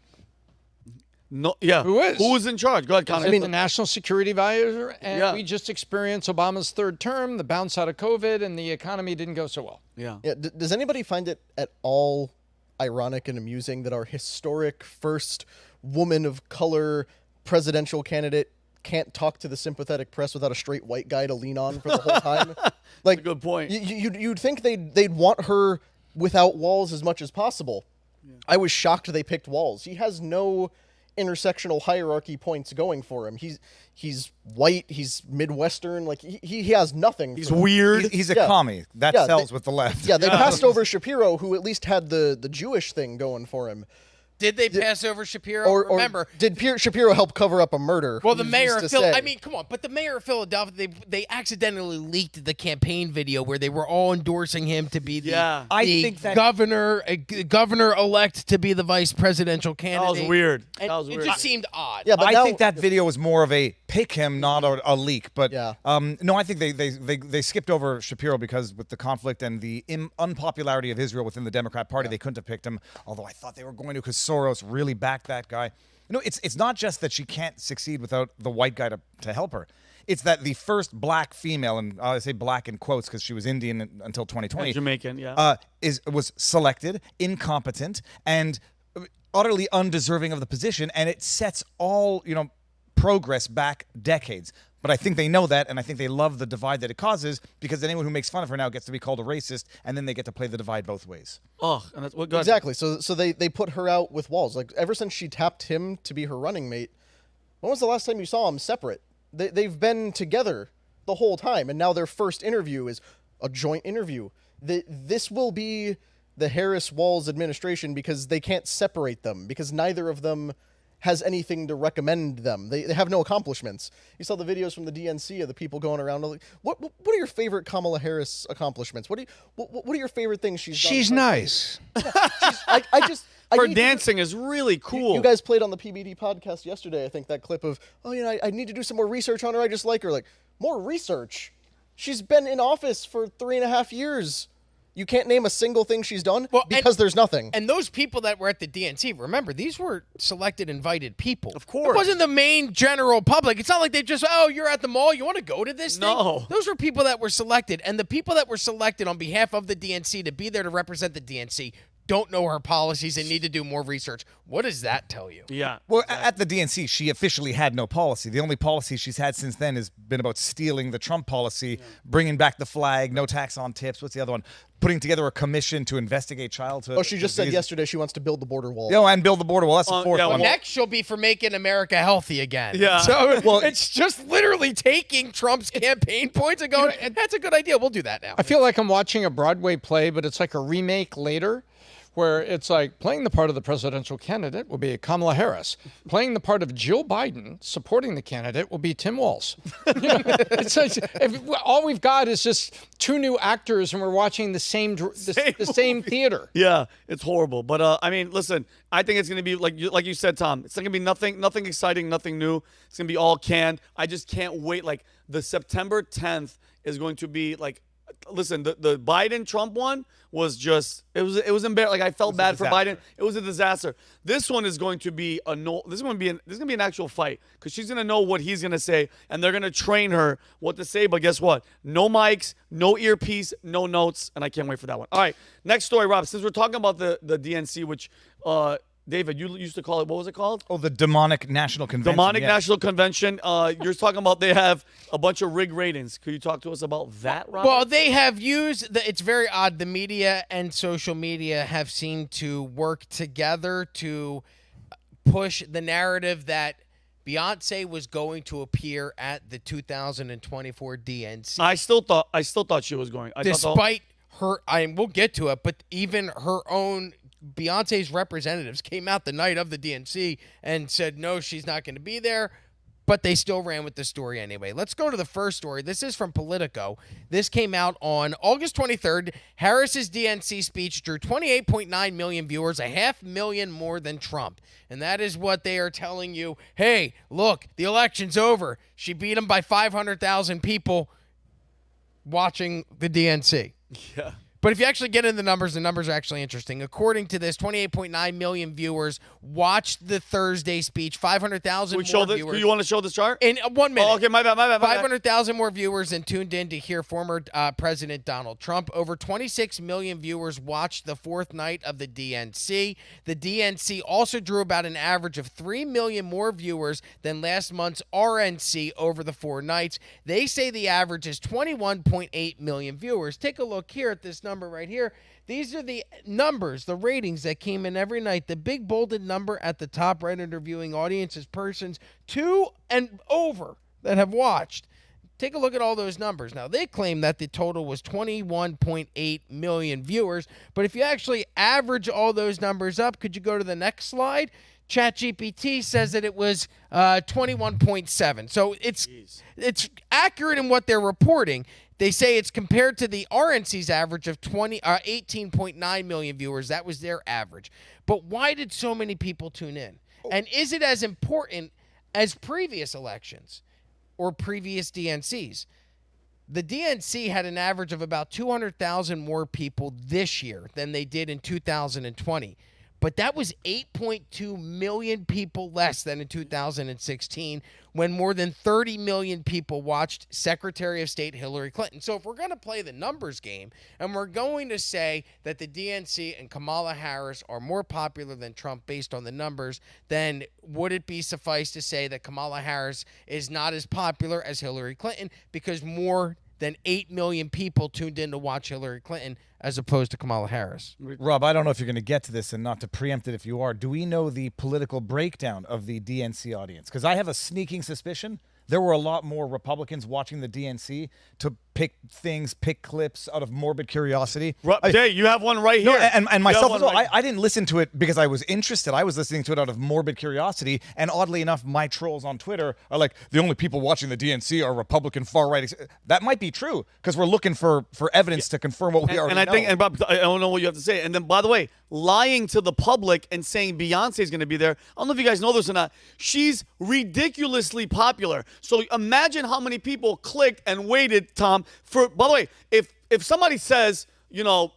No, yeah. Who is? Who is in charge? Go ahead, Connor. the National Security Advisor, and we just experienced Obama's third term, the bounce out of COVID, and the economy didn't go so well. Yeah. Yeah. Does anybody find it at all ironic and amusing that our historic first woman of color presidential candidate can't talk to the sympathetic press without a straight white guy to lean on for the whole time? Like, a good point. You'd think they'd want her without Walz as much as possible. I was shocked they picked Walz. He has no intersectional hierarchy points going for him. He's white, he's Midwestern, like he has nothing. He's weird. He's a Yeah. commie. That Yeah, sells with the left. Yeah, they passed over Shapiro, who at least had the Jewish thing going for him. Did they pass over Shapiro? Or Remember, did Shapiro help cover up a murder? well, the He mayor used of to Phil. say. I mean, come on. But the mayor of Philadelphia, they accidentally leaked the campaign video where they were all endorsing him to be the, Yeah. I the think that- governor elect to be the vice presidential That candidate. was weird. And That was it weird. just seemed odd. Yeah, but I now, think that video was more of a pick him, not a leak. But Yeah. no, I think they skipped over Shapiro because with the conflict and the unpopularity of Israel within the Democrat Party, they couldn't have picked him. Although I thought they were going to, because Soros really backed that guy. It's not just that she can't succeed without the white guy to help her. It's that the first black female, and I say black in quotes because she was Indian until 2020, Jamaican, yeah. was selected, incompetent, and utterly undeserving of the position, and it sets all progress back decades. But I think they know that, and I think they love the divide that it causes, because anyone who makes fun of her now gets to be called a racist, and then they get to play the divide both ways. Oh, and that's what. Go ahead. exactly. So they put her out with Walz. Like ever since she tapped him to be her running mate. When was the last time you saw them separate? They've been together the whole time, and now their first interview is a joint interview. This will be the Harris-Walz administration because they can't separate them, because neither of them has anything to recommend them. They have no accomplishments. You saw the videos from the DNC of the people going around. Like, what are your favorite Kamala Harris accomplishments? What are your favorite things she's done? She's nice. I Her need- dancing is really cool. You guys played on the PBD podcast yesterday, I think, that clip of, I need to do some more research on her. I just like her. Like, more research? She's been in office for 3.5 years. You can't name a single thing she's done because there's nothing. And those people that were at the DNC, remember, these were selected, invited people. Of course. It wasn't the main general public. It's not like they just, you're at the mall, you want to go to this thing? No. Those were people that were selected. And the people that were selected on behalf of the DNC to be there to represent the DNC don't know her policies and need to do more research. What does that tell you? Yeah. Well, at the DNC, she officially had no policy. The only policy she's had since then has been about stealing the Trump policy, bringing back the flag, no tax on tips. What's the other one? Putting together a commission to investigate childhood. Oh, she just said yesterday she wants to build the border wall. And build the border wall. That's the fourth yeah, one. Next, she'll be for making America healthy again. Yeah. So it's just literally taking Trump's campaign points and going, that's a good idea. We'll do that now. I feel like I'm watching a Broadway play, but it's like a remake later, where it's like playing the part of the presidential candidate will be Kamala Harris. Playing the part of Jill Biden, supporting the candidate, will be Tim Walz. It's like, all we've got is just two new actors, and we're watching the same theater. Yeah, it's horrible. But I mean, listen, I think it's gonna be like you said, Tom. It's not gonna be nothing exciting, nothing new. It's gonna be all canned. I just can't wait. Like the September 10th is going to be like. Listen, the Biden Trump one was just it was embarrassing. Like I felt bad for Biden. It was a disaster. This one is going to be this is going to be an actual fight because she's gonna know what he's gonna say and they're gonna train her what to say. But guess what? No mics, no earpiece, no notes, and I can't wait for that one. All right, next story, Rob. Since we're talking about the DNC, which David, you used to call it, what was it called? Oh, the Demonic National Convention. Demonic National Convention. You're talking about they have a bunch of rigged ratings. Could you talk to us about that, Rob? Well, they have used, it's very odd, the media and social media have seemed to work together to push the narrative that Beyonce was going to appear at the 2024 DNC. I still thought she was going. Despite her, we'll get to it, but even her own Beyonce's representatives came out the night of the DNC and said, no, she's not going to be there, but they still ran with the story anyway. Let's go to the first story. This is from Politico. This came out on August 23rd. Harris's DNC speech drew 28.9 million viewers, 500,000 more than Trump. And that is what they are telling you. Hey, look, the election's over. She beat him by 500,000 people watching the DNC. Yeah. But if you actually get into the numbers are actually interesting. According to this, 28.9 million viewers watched the Thursday speech, 500,000 more viewers. Do you want to show this chart? In 1 minute. Oh, okay, my bad. 500,000 more viewers and tuned in to hear former President Donald Trump. Over 26 million viewers watched the fourth night of the DNC. The DNC also drew about an average of 3 million more viewers than last month's RNC over the 4 nights. They say the average is 21.8 million viewers. Take a look here at this number. number right here. These are the numbers, the ratings that came in every night. The big bolded number at the top right under viewing audience is persons 2 and over that have watched. Take a look at all those numbers. Now, they claim that the total was 21.8 million viewers, but if you actually average all those numbers up, could you go to the next slide? ChatGPT says that it was 21.7. So it's accurate in what they're reporting. They say it's compared to the RNC's average of 18.9 million viewers. That was their average. But why did so many people tune in? And is it as important as previous elections or previous DNCs? The DNC had an average of about 200,000 more people this year than they did in 2020. But that was 8.2 million people less than in 2016, when more than 30 million people watched Secretary of State Hillary Clinton. So if we're going to play the numbers game and we're going to say that the DNC and Kamala Harris are more popular than Trump based on the numbers, then would it be suffice to say that Kamala Harris is not as popular as Hillary Clinton because more than 8 million people tuned in to watch Hillary Clinton as opposed to Kamala Harris? Rob, I don't know if you're going to get to this, and not to preempt it if you are. Do we know the political breakdown of the DNC audience? Because I have a sneaking suspicion there were a lot more Republicans watching the DNC to pick clips out of morbid curiosity. Jay, you have one right here. No, and myself as well. I didn't listen to it because I was interested. I was listening to it out of morbid curiosity. And oddly enough, my trolls on Twitter are like, the only people watching the DNC are Republican far-right. That might be true because we're looking for evidence to confirm what we already know. And Bob, I don't know what you have to say. And then, by the way, lying to the public and saying Beyonce is going to be there. I don't know if you guys know this or not. She's ridiculously popular. So imagine how many people clicked and waited, Tom, for, by the way, if somebody says, you know,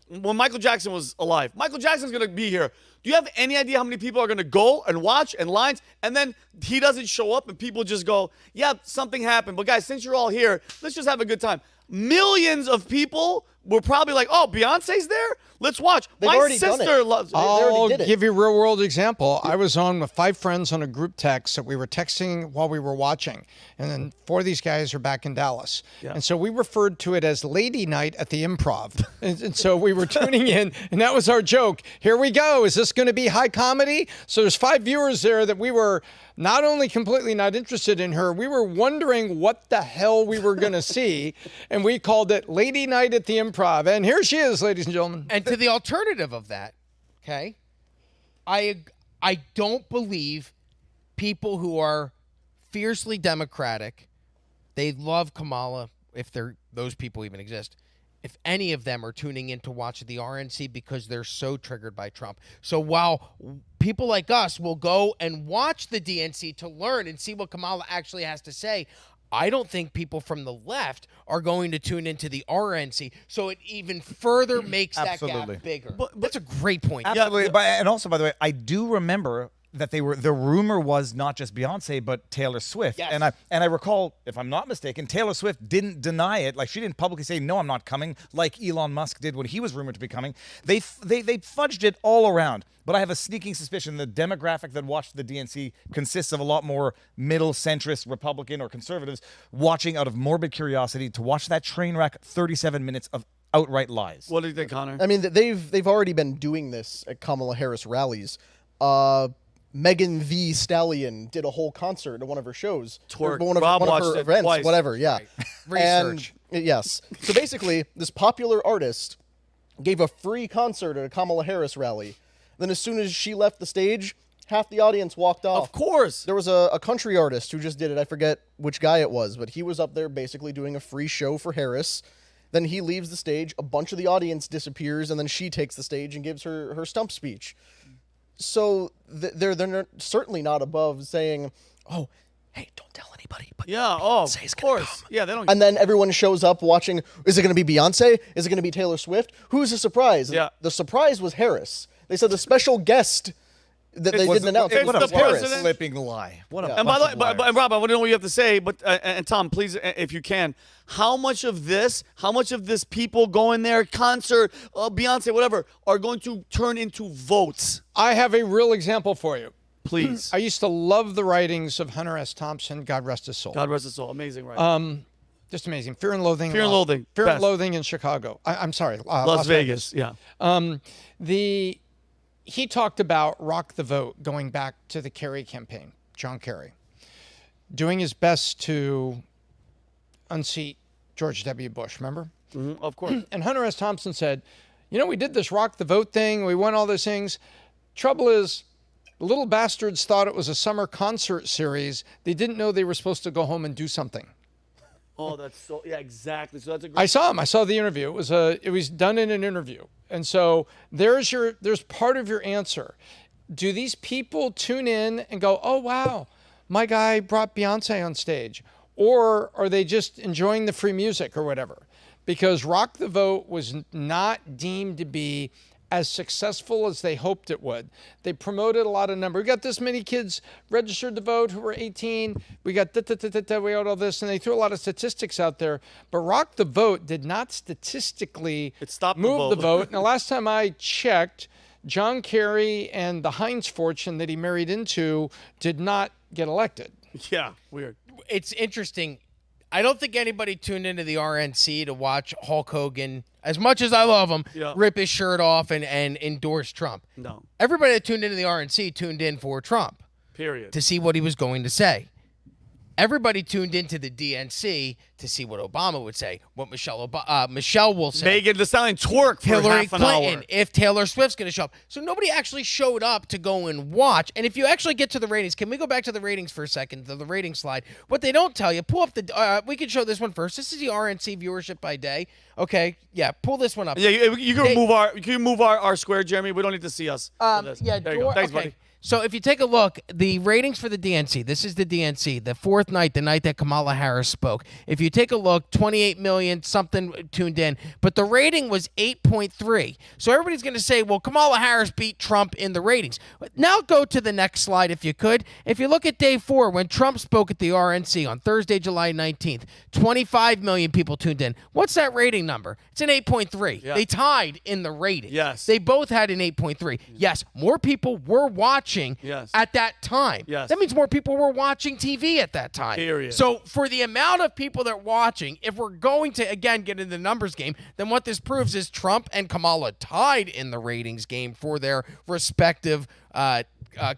when Michael Jackson was alive, Michael Jackson's going to be here. Do you have any idea how many people are going to go and watch and lines? And then he doesn't show up and people just go, yeah, something happened. But guys, since you're all here, let's just have a good time. Millions of people were probably like, oh, Beyonce's there? Let's watch. My sister loves it. I'll give you a real world example. I was on with 5 friends on a group text that we were texting while we were watching. And then 4 of these guys are back in Dallas. Yeah. And so we referred to it as Lady Night at the Improv. and so we were tuning in, and that was our joke. Here we go. Is this going to be high comedy? So there's 5 viewers there that we were not only completely not interested in her, we were wondering what the hell we were going to see. And we called it Lady Night at the Improv. And here she is, ladies and gentlemen. And to the alternative of that, okay, I don't believe people who are fiercely Democratic, they love Kamala, if those people even exist, if any of them are tuning in to watch the RNC because they're so triggered by Trump. So while people like us will go and watch the DNC to learn and see what Kamala actually has to say, I don't think people from the left are going to tune into the RNC, so it even further makes that gap bigger. But that's a great point. Absolutely. Yeah. And also, by the way, I do remember that the rumor was not just Beyonce but Taylor Swift. Yes. And I recall, if I'm not mistaken, Taylor Swift didn't deny it. Like, she didn't publicly say, no, I'm not coming, like Elon Musk did when he was rumored to be coming. They fudged it all around. But I have a sneaking suspicion the demographic that watched the DNC consists of a lot more middle centrist Republican or conservatives watching out of morbid curiosity to watch that train wreck 37 minutes of outright lies. What do you think, Connor? I mean, they've already been doing this at Kamala Harris rallies. Megan Thee Stallion did a whole concert at one of her shows. Twerk. One of her events, twice. whatever, yeah. Right. Research. Yes. So basically, this popular artist gave a free concert at a Kamala Harris rally. Then as soon as she left the stage, half the audience walked off. Of course. There was a country artist who just did it. I forget which guy it was, but he was up there basically doing a free show for Harris. Then he leaves the stage, a bunch of the audience disappears, and then she takes the stage and gives her stump speech. So they're certainly not above saying, oh, hey, don't tell anybody. But of course. Yeah, they don't. And then everyone shows up watching. Is it going to be Beyonce? Is it going to be Taylor Swift? Who's the surprise? Yeah. The surprise was Harris. They said the special guest that they didn't announce. It's was the Harris. president. Flipping lie. What a And by the way, and Rob, I want to know what you have to say. But and Tom, please, if you can, how much of this people going there, concert, Beyonce, whatever, are going to turn into votes? I have a real example for you. Please. I used to love the writings of Hunter S. Thompson, God rest his soul. God rest his soul. Amazing, right? Just amazing. Fear and Loathing. Fear and Loathing. Fear and Best. Loathing in Chicago. I'm sorry, Las Vegas. Yeah. He talked about Rock the Vote going back to the Kerry campaign, John Kerry, doing his best to unseat George W. Bush, remember? Of course. And Hunter S. Thompson said, we did this Rock the Vote thing. We won all those things. Trouble is, the little bastards thought it was a summer concert series. They didn't know they were supposed to go home and do something. Oh, that's so, yeah, exactly. So that's a great. I saw him. I saw the interview. It was done in an interview. And so there's part of your answer. Do these people tune in and go, oh, wow, my guy brought Beyonce on stage? Or are they just enjoying the free music or whatever? Because Rock the Vote was not deemed to be as successful as they hoped it would. They promoted a lot of numbers. We got this many kids registered to vote who were 18. We got we got all this, and they threw a lot of statistics out there. But Rock the Vote did not statistically move the vote. And the last time I checked, John Kerry and the Heinz fortune that he married into did not get elected. Yeah, weird. It's interesting. I don't think anybody tuned into the RNC to watch Hulk Hogan, as much as I love him, rip his shirt off and endorse Trump. No. Everybody that tuned into the RNC tuned in for Trump. Period. To see what he was going to say. Everybody tuned into the DNC to see what Obama would say, what Michelle will say. Megan Thee Stallion twerk for Hillary half an Clinton, hour. if Taylor Swift's going to show up. So nobody actually showed up to go and watch. And if you actually get to the ratings, can we go back to the ratings for a second, to the rating slide? What they don't tell you, pull up the, we can show this one first. This is the RNC viewership by day. Okay, yeah, pull this one up. Yeah, you can move our square, Jeremy. We don't need to see us. Yeah, there you go. Thanks, buddy. So if you take a look, the ratings for the DNC, this is the DNC, the fourth night, the night that Kamala Harris spoke. If you take a look, 28 million something tuned in, but the rating was 8.3. So everybody's going to say, well, Kamala Harris beat Trump in the ratings. Now go to the next slide if you could. If you look at day 4, when Trump spoke at the RNC on Thursday, July 19th, 25 million people tuned in. What's that rating number? It's an 8.3. Yeah. They tied in the rating. Yes. They both had an 8.3. Yes, more people were watching at that time. Yes. That means more people were watching TV at that time. Period. So for the amount of people that are watching, if we're going to, again, get into the numbers game, then what this proves is Trump and Kamala tied in the ratings game for their respective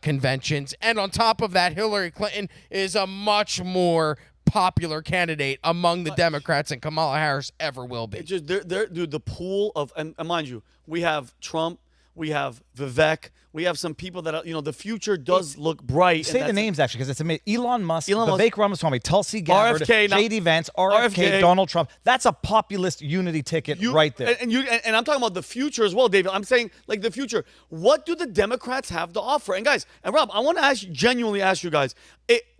conventions. And on top of that, Hillary Clinton is a much more popular candidate among the Democrats than Kamala Harris ever will be. It's just, dude, the pool of, and mind you, we have Trump, we have Vivek, we have some people that are, the future does look bright. Say the names, actually, because it's amazing. Elon Musk, Elon Musk, Vivek Ramaswamy, Tulsi Gabbard, RFK, J.D. Vance, RFK, Donald Trump. That's a populist unity ticket right there. And I'm talking about the future as well, David. I'm saying, like, the future. What do the Democrats have to offer? And, guys, and Rob, I want to genuinely ask you guys,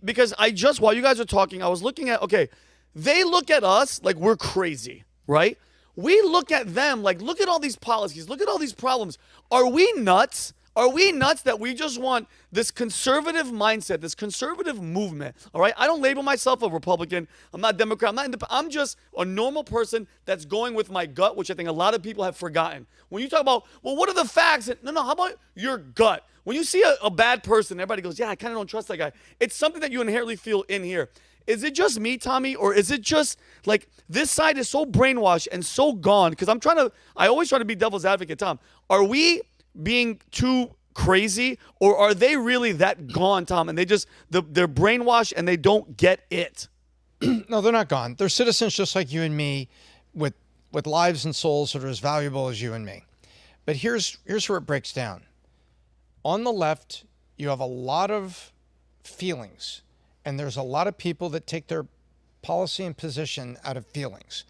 because while you guys are talking, I was looking at, okay, they look at us like we're crazy, right? We look at them like, look at all these policies, look at all these problems. Are we nuts? Are we nuts that we just want this conservative mindset, this conservative movement, all right? I don't label myself a Republican. I'm not Democrat. I'm just a normal person that's going with my gut, which I think a lot of people have forgotten. When you talk about, well, what are the facts? No, how about your gut? When you see a bad person, everybody goes, yeah, I kind of don't trust that guy. It's something that you inherently feel in here. Is it just me, Tommy, or is it just like this side is so brainwashed and so gone? Because I always try to be devil's advocate, Tom. Are we being too crazy, or are they really that gone, Tom? And they're brainwashed and they don't get it. No, they're not gone. They're citizens just like you and me, with lives and souls that are as valuable as you and me. But here's where it breaks down. On the left, you have a lot of feelings, and there's a lot of people that take their policy and position out of feelings.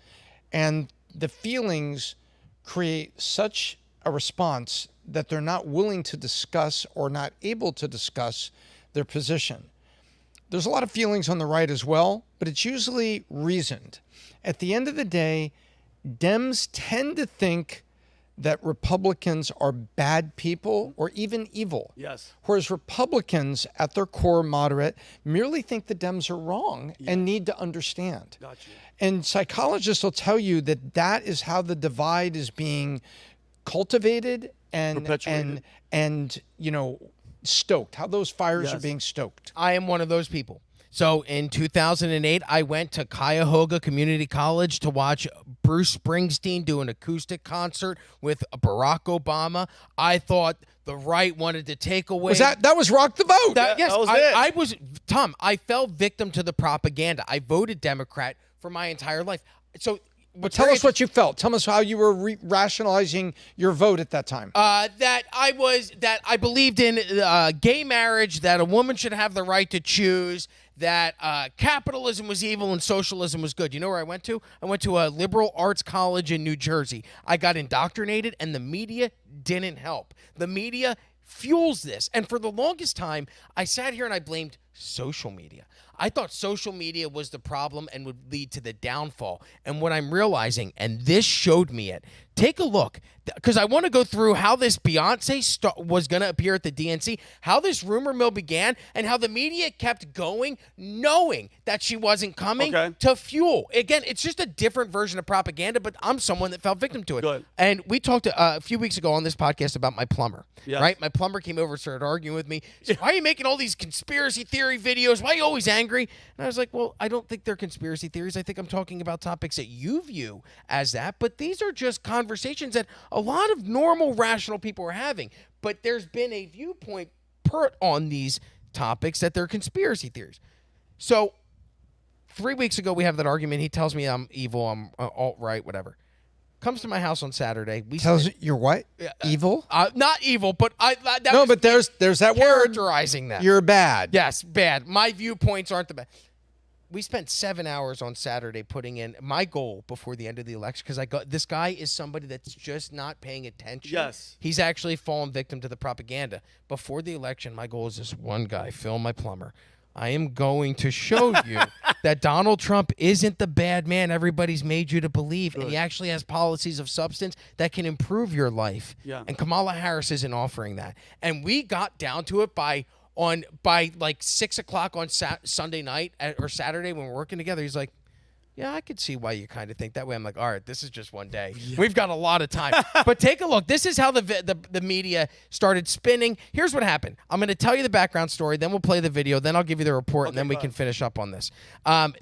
And the feelings create such a response that they're not willing to discuss or not able to discuss their position. There's a lot of feelings on the right as well, but it's usually reasoned. At the end of the day, Dems tend to think that Republicans are bad people or even evil. Yes. Whereas Republicans, at their core moderate, merely think the Dems are wrong and need to understand. Gotcha. And psychologists will tell you that is how the divide is being cultivated and stoked, how those fires are being stoked. I am one of those people. So in 2008, I went to Cuyahoga Community College to watch Bruce Springsteen do an acoustic concert with Barack Obama. I thought the right wanted to take away. Was that was Rock the Vote? Yes, that was it. I was, Tom, I fell victim to the propaganda. I voted Democrat for my entire life. So Tell us what you felt. Tell us how you were rationalizing your vote at that time. That I believed in gay marriage, that a woman should have the right to choose, that capitalism was evil and socialism was good. You know where I went to? I went to a liberal arts college in New Jersey. I got indoctrinated, and the media didn't help. The media fuels this. And for the longest time, I sat here and I blamed social media. I thought social media was the problem and would lead to the downfall. And what I'm realizing, and this showed me it, take a look, because I want to go through how this Beyonce was going to appear at the DNC, how this rumor mill began, and how the media kept going, knowing that she wasn't coming to fuel. Again, it's just a different version of propaganda, but I'm someone that fell victim to it. Good. And we talked a few weeks ago on this podcast about my plumber, Yes. right? My plumber came over and started arguing with me. He said, why are you making all these conspiracy theory videos? Why are you always angry? And I was like, well, I don't think they're conspiracy theories. I think I'm talking about topics that you view as that, but these are just conversations that a lot of normal, rational people are having. But there's been a viewpoint put on these topics that they're conspiracy theories. So 3 weeks ago, we have that argument. He tells me I'm evil, I'm alt-right, whatever. Comes to my house on Saturday. Tells you're what? Evil? Not evil, but but there's that word. Characterizing that. You're bad. Yes, bad. My viewpoints aren't the best. We spent 7 hours on Saturday putting in my goal before the end of the election, because this guy is somebody that's just not paying attention. Yes. He's actually fallen victim to the propaganda. Before the election, my goal is this one guy, Phil, my plumber. I am going to show you that Donald Trump isn't the bad man everybody's made you to believe, and he actually has policies of substance that can improve your life. Yeah. And Kamala Harris isn't offering that. And we got down to it by like 6 o'clock on Sunday night or Saturday when we're working together. He's like, yeah, I could see why you kind of think that way. I'm like, all right, this is just one day. Yeah. We've got a lot of time. But take a look. This is how the media started spinning. Here's what happened. I'm going to tell you the background story, then we'll play the video, then I'll give you the report, and then we can finish up on this.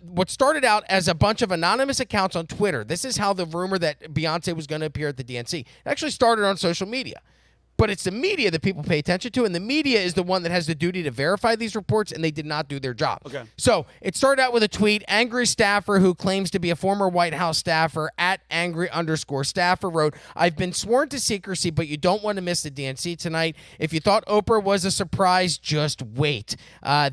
What started out as a bunch of anonymous accounts on Twitter, this is how the rumor that Beyonce was going to appear at the DNC, it actually started on social media. But it's the media that people pay attention to, and the media is the one that has the duty to verify these reports, and they did not do their job. Okay. So it started out with a tweet. Angry staffer who claims to be a former White House staffer at @angry_staffer wrote, I've been sworn to secrecy, but you don't want to miss the DNC tonight. If you thought Oprah was a surprise, just wait.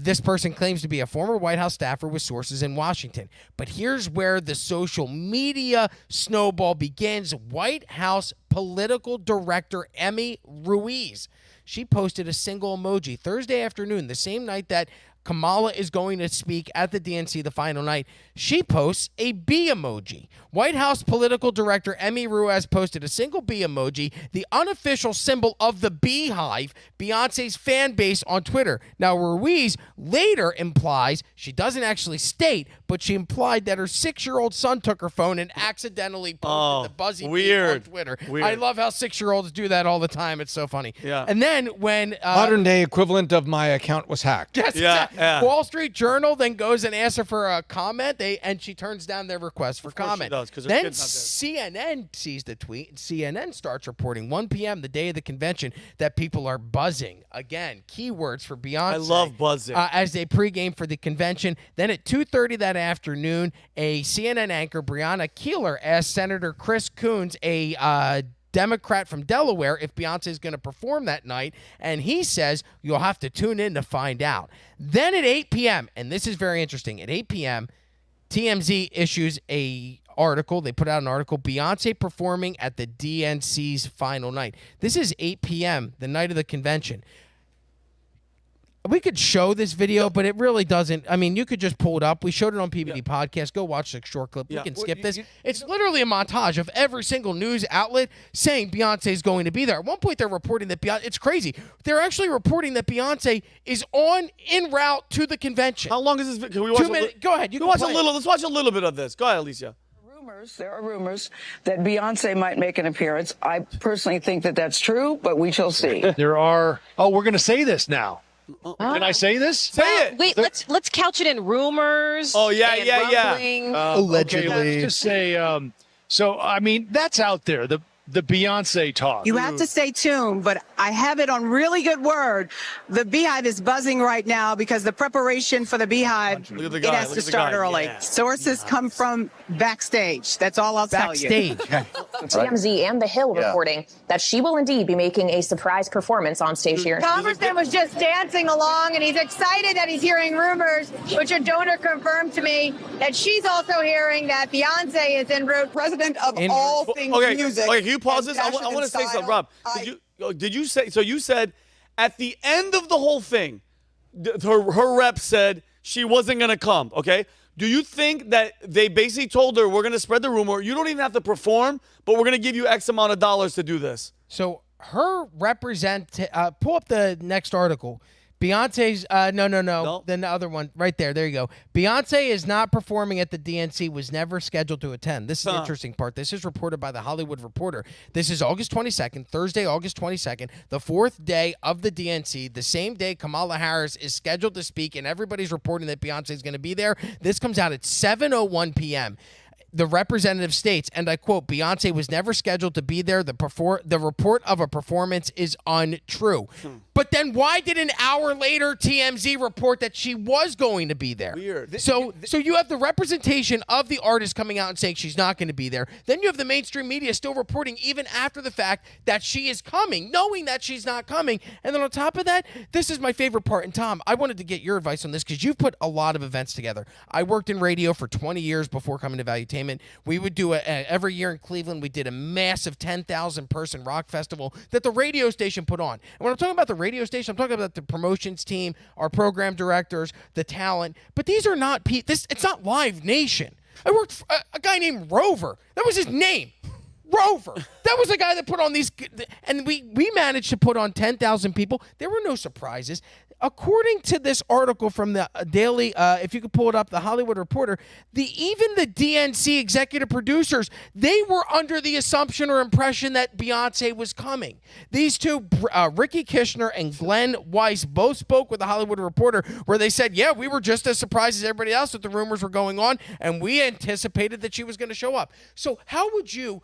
This person claims to be a former White House staffer with sources in Washington. But here's where the social media snowball begins. White House political director Emmy Ruiz. She posted a single emoji Thursday afternoon, the same night that Kamala is going to speak at the DNC the final night. She posts a bee emoji. White House political director Emmy Ruiz posted a single bee emoji, the unofficial symbol of the beehive, Beyonce's fan base on Twitter. Now, Ruiz later implies, she doesn't actually state, but she implied that her 6-year-old son took her phone and accidentally posted the buzzy bee on Twitter. Weird. I love how 6-year-olds do that all the time. It's so funny. Yeah. And then when... modern day equivalent of my account was hacked. Yes, exactly. Wall Street Journal then goes and asks her for a comment, and she turns down their request for comment. She does, 'cause her then kid's not there. CNN sees the tweet, and CNN starts reporting 1 p.m. the day of the convention that people are buzzing. Again, keywords for Beyonce. I love buzzing. As they pregame for the convention. Then at 2:30 that afternoon, a CNN anchor, Breonna Keeler, asked Senator Chris Coons, a Democrat from Delaware, if Beyonce is going to perform that night, and he says you'll have to tune in to find out. Then at 8 p.m., and this is very interesting, at 8 p.m., TMZ issues a article. They put out an article, Beyonce performing at the DNC's final night. This is 8 p.m., the night of the convention. We could show this video, but it really doesn't. I mean, you could just pull it up. We showed it on PBD Podcast. Go watch the short clip. You can skip this. It's literally a montage of every single news outlet saying Beyonce is going to be there. At one point, they're reporting that Beyonce, it's crazy. They're actually reporting that Beyonce is en route to the convention. How long is this? Can we watch 2 minutes. Go ahead. You can watch play a little. Let's watch a little bit of this. Go ahead, Alicia. There are rumors that Beyonce might make an appearance. I personally think that that's true, but we shall see. We're going to say this now. Can I say this? Say it. Wait, let's couch it in rumors. Oh, yeah, and yeah. rumbling. Allegedly. Okay, let's just say, so, I mean, that's out there, the Beyonce talk. You have to stay tuned, but I have it on really good word. The Beehive is buzzing right now because the preparation for the Beehive, Look at the it guy, has look to at the start guy. early. Yeah. Sources come from backstage. That's all I'll tell you. Backstage. TMZ and The Hill reporting that she will indeed be making a surprise performance on stage here. Congressman was just dancing along, and he's excited that he's hearing rumors, which a donor confirmed to me that she's also hearing that Beyonce is en route. President of all things music. Okay, can you pause this? I want to say something, Rob. Did you say, so you said at the end of the whole thing, her rep said she wasn't going to come, okay? Do you think that they basically told her, we're going to spread the rumor, you don't even have to perform, but we're going to give you X amount of dollars to do this? So her pull up the next article. Beyonce's, no. Then the other one, right there. There you go. Beyonce is not performing at the DNC, was never scheduled to attend. This is the interesting part. This is reported by The Hollywood Reporter. This is August 22nd, Thursday, August 22nd, the fourth day of the DNC, the same day Kamala Harris is scheduled to speak, and everybody's reporting that Beyonce is going to be there. This comes out at 7:01 p.m. The representative states, and I quote, Beyonce was never scheduled to be there. The report of a performance is untrue. But then why did an hour later TMZ report that she was going to be there? Weird. So you have the representation of the artist coming out and saying she's not going to be there. Then you have the mainstream media still reporting even after the fact that she is coming, knowing that she's not coming. And then on top of that, this is my favorite part. And Tom, I wanted to get your advice on this because you've put a lot of events together. I worked in radio for 20 years before coming to Valuetainment. We would do every year in Cleveland. We did a massive 10,000 person rock festival that the radio station put on. And when I'm talking about the radio station, I'm talking about the promotions team, our program directors, the talent. But these are not it's not Live Nation. I worked for a guy named Rover. That was his name. Rover. That was the guy that put on these, and we managed to put on 10,000 people. There were no surprises. According to this article from the Daily, if you could pull it up, the Hollywood Reporter, even the DNC executive producers, they were under the assumption or impression that Beyonce was coming. These two, Ricky Kishner and Glenn Weiss, both spoke with the Hollywood Reporter where they said, yeah, we were just as surprised as everybody else that the rumors were going on, and we anticipated that she was going to show up. So how would you,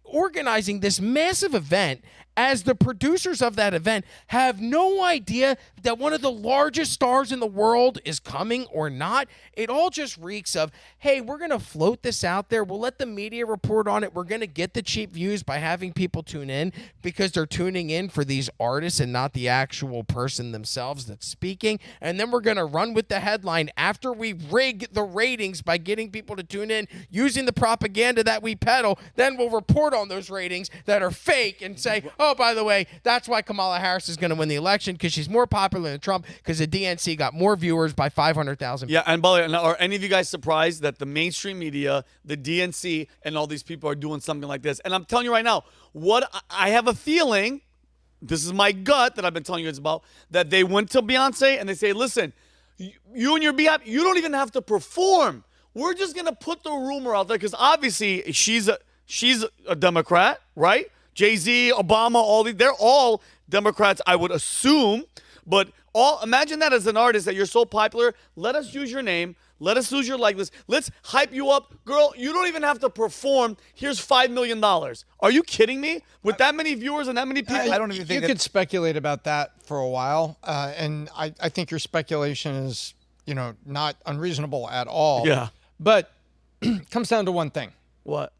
organizing this massive event, as the producers of that event have no idea that one of the largest stars in the world is coming or not? It all just reeks of, hey, we're going to float this out there. We'll let the media report on it. We're going to get the cheap views by having people tune in because they're tuning in for these artists and not the actual person themselves that's speaking. And then we're going to run with the headline after we rig the ratings by getting people to tune in using the propaganda that we peddle. Then we'll report on those ratings that are fake and say, oh, by the way, that's why Kamala Harris is going to win the election because she's more popular than Trump because the DNC got more viewers by 500,000. Yeah, and by the way, are any of you guys surprised that the mainstream media, the DNC, and all these people are doing something like this? And I'm telling you right now, what I have a feeling, this is my gut that I've been telling you guys about, that they went to Beyonce and they say, listen, you and your Beehive, you don't even have to perform. We're just going to put the rumor out there because obviously she's a Democrat, right? Jay-Z, Obama, all these, they're all Democrats, I would assume. But imagine that as an artist that you're so popular. Let us use your name. Let us use your likeness. Let's hype you up. Girl, you don't even have to perform. Here's $5 million. Are you kidding me? With that many viewers and that many people? I don't even think you could speculate about that for a while. And I think your speculation is, not unreasonable at all. Yeah. But it comes down to one thing. What?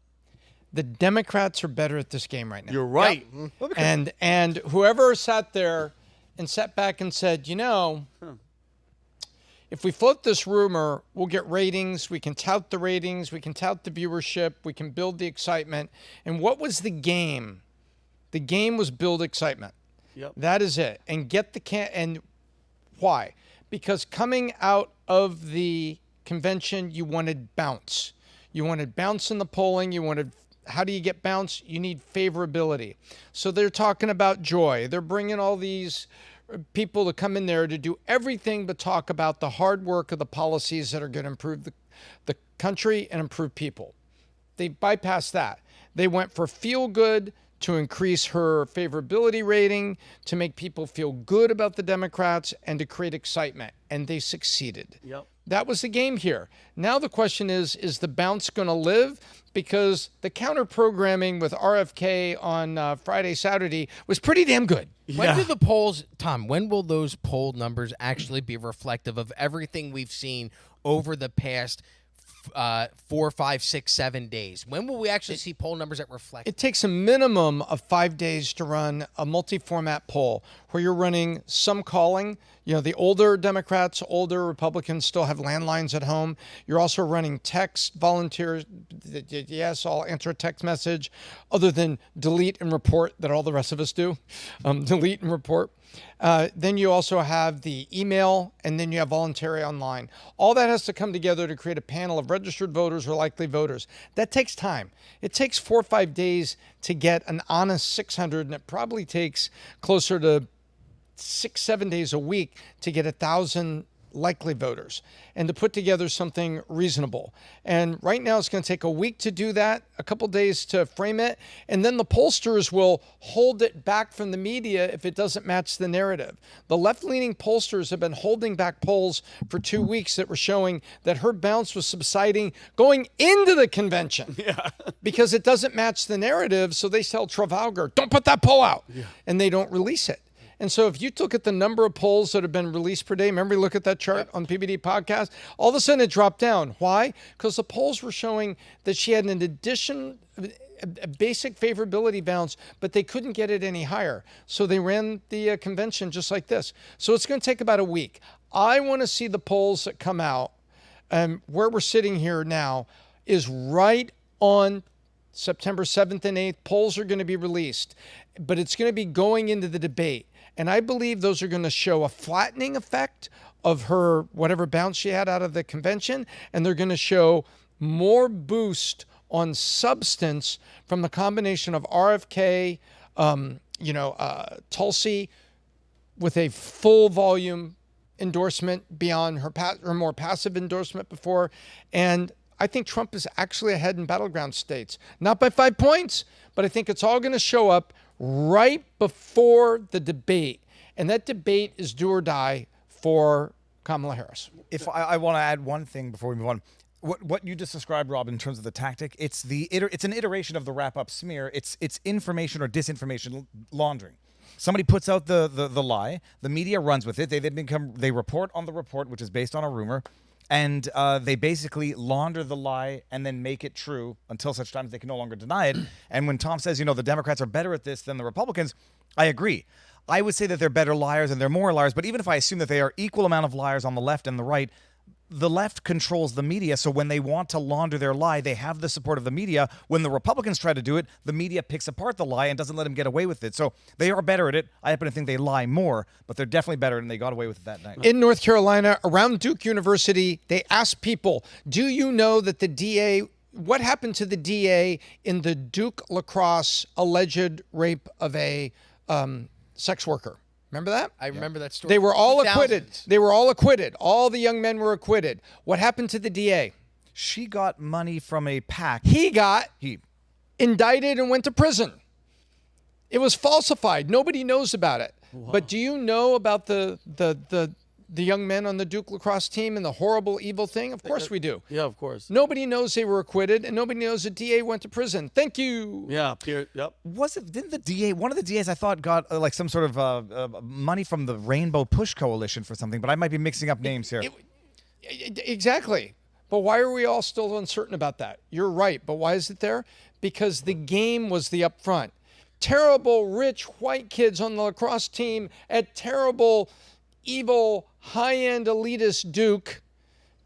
The Democrats are better at this game right now. You're right. Yep. And whoever sat there and sat back and said, if we float this rumor, we'll get ratings. We can tout the ratings. We can tout the viewership. We can build the excitement. And what was the game? The game was build excitement. Yep. That is it. And get and why? Because coming out of the convention, you wanted bounce. You wanted bounce in the polling. How do you get bounce? You need favorability. So they're talking about joy. They're bringing all these people to come in there to do everything but talk about the hard work of the policies that are going to improve the country and improve people. They bypassed that. They went for feel-good to increase her favorability rating, to make people feel good about the Democrats, and to create excitement. And they succeeded. Yep. That was the game here. Now the question is the bounce going to live? Because the counter-programming with RFK on Friday, Saturday was pretty damn good. When do the polls, Tom, when will those poll numbers actually be reflective of everything we've seen over the past 4, 5, 6, 7 days? When will we actually see poll numbers that reflect? It takes a minimum of 5 days to run a multi-format poll where you're running some calling. You know, the older Democrats, older Republicans still have landlines at home. You're also running text, volunteers. Yes, I'll answer a text message, other than delete and report that all the rest of us do. Delete and report. Then you also have the email, and then you have voluntary online. All that has to come together to create a panel of registered voters or likely voters. That takes time. It takes 4 or 5 days to get an honest 600, and it probably takes closer to 6, 7 days a week to get 1,000 likely voters and to put together something reasonable. And right now it's going to take a week to do that, a couple days to frame it, and then the pollsters will hold it back from the media if it doesn't match the narrative. The left-leaning pollsters have been holding back polls for 2 weeks that were showing that her bounce was subsiding going into the convention because it doesn't match the narrative. So they tell Trafalgar, don't put that poll out, and they don't release it. And so if you look at the number of polls that have been released per day, remember we look at that chart on PBD podcast, all of a sudden it dropped down. Why? Because the polls were showing that she had an addition, a basic favorability bounce, but they couldn't get it any higher. So they ran the convention just like this. So it's going to take about a week. I want to see the polls that come out. Where we're sitting here now is right on September 7th and 8th. Polls are going to be released, but it's going to be going into the debate. And I believe those are going to show a flattening effect of her whatever bounce she had out of the convention, and they're going to show more boost on substance from the combination of RFK, Tulsi with a full volume endorsement beyond her more passive endorsement before. And I think Trump is actually ahead in battleground states, not by 5 points, but I think it's all going to show up right before the debate. And that debate is do or die for Kamala Harris. If I want to add one thing before we move on. What you just described, Rob, in terms of the tactic, it's an iteration of the wrap-up smear. It's information or disinformation laundering. Somebody puts out the lie, the media runs with it, they report on the report, which is based on a rumor, and they basically launder the lie and then make it true until such time as they can no longer deny it. And when Tom says, the Democrats are better at this than the Republicans, I agree. I would say that they're better liars and they're more liars, but even if I assume that they are equal amount of liars on the left and the right, the left controls the media, so when they want to launder their lie, they have the support of the media. When the Republicans try to do it, the media picks apart the lie and doesn't let them get away with it. So they are better at it. I happen to think they lie more, but they're definitely better, and they got away with it that night. In North Carolina, around Duke University, they asked people, do you know that the DA, what happened to the DA in the Duke lacrosse alleged rape of a sex worker? Remember that? I remember that story. They were all acquitted. Thousands. They were all acquitted. All the young men were acquitted. What happened to the DA? She got money from a PAC. He got indicted and went to prison. It was falsified. Nobody knows about it. Wow. But do you know about the young men on the Duke lacrosse team and the horrible, evil thing? Of course we do. Yeah, of course. Nobody knows they were acquitted, and nobody knows the DA went to prison. Thank you. Yeah, yep. Didn't the DA, one of the DAs I thought got like some sort of money from the Rainbow Push Coalition for something, but I might be mixing up names here. Exactly. But why are we all still uncertain about that? You're right, but why is it there? Because the game was the upfront. Terrible, rich, white kids on the lacrosse team at terrible, evil, high-end elitist Duke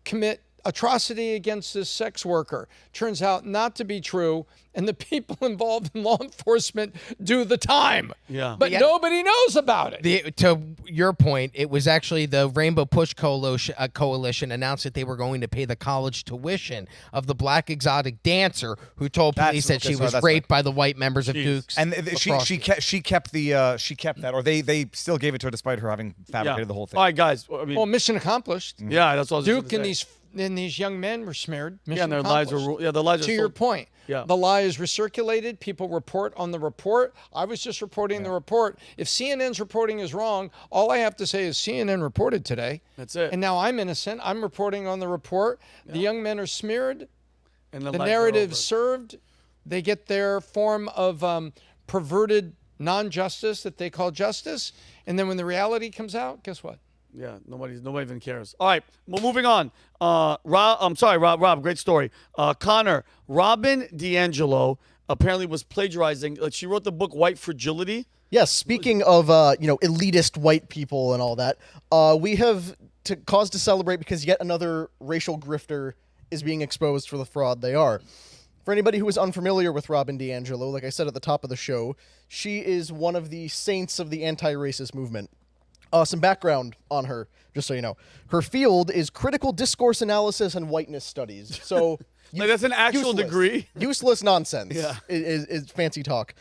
commit atrocity against this sex worker. Turns out not to be true, and the people involved in law enforcement do the time. Yeah. But nobody knows about it. To your point, it was actually the Rainbow Push Coalition announced that they were going to pay the college tuition of the black exotic dancer who told police that she was raped by the white members of Duke's. And she kept that, or they still gave it to her despite her having fabricated the whole thing. All right, guys. Well, mission accomplished. Yeah, that's what I was Duke and these then these young men were smeared. Yeah, and their Mission lives accomplished. their lives are To your sold. point, Yeah. the lie is recirculated. People report on the report. I was just reporting the report. If CNN's reporting is wrong, all I have to say is CNN reported today. That's it. And now I'm innocent. I'm reporting on the report. The young men are smeared. And The lives are narrative over. served. They get their form of perverted non-justice that they call justice. And then when the reality comes out, guess what? Yeah, nobody even cares. All right, well, moving on. Rob, great story. Connor, Robin DiAngelo apparently was plagiarizing. She wrote the book White Fragility. Yes, speaking of elitist white people and all that, we have cause to celebrate because yet another racial grifter is being exposed for the fraud they are. For anybody who is unfamiliar with Robin DiAngelo, like I said at the top of the show, she is one of the saints of the anti-racist movement. Some background on her, just so you know. Her field is critical discourse analysis and whiteness studies. So that's an actual degree? Useless nonsense. Yeah. Is fancy talk.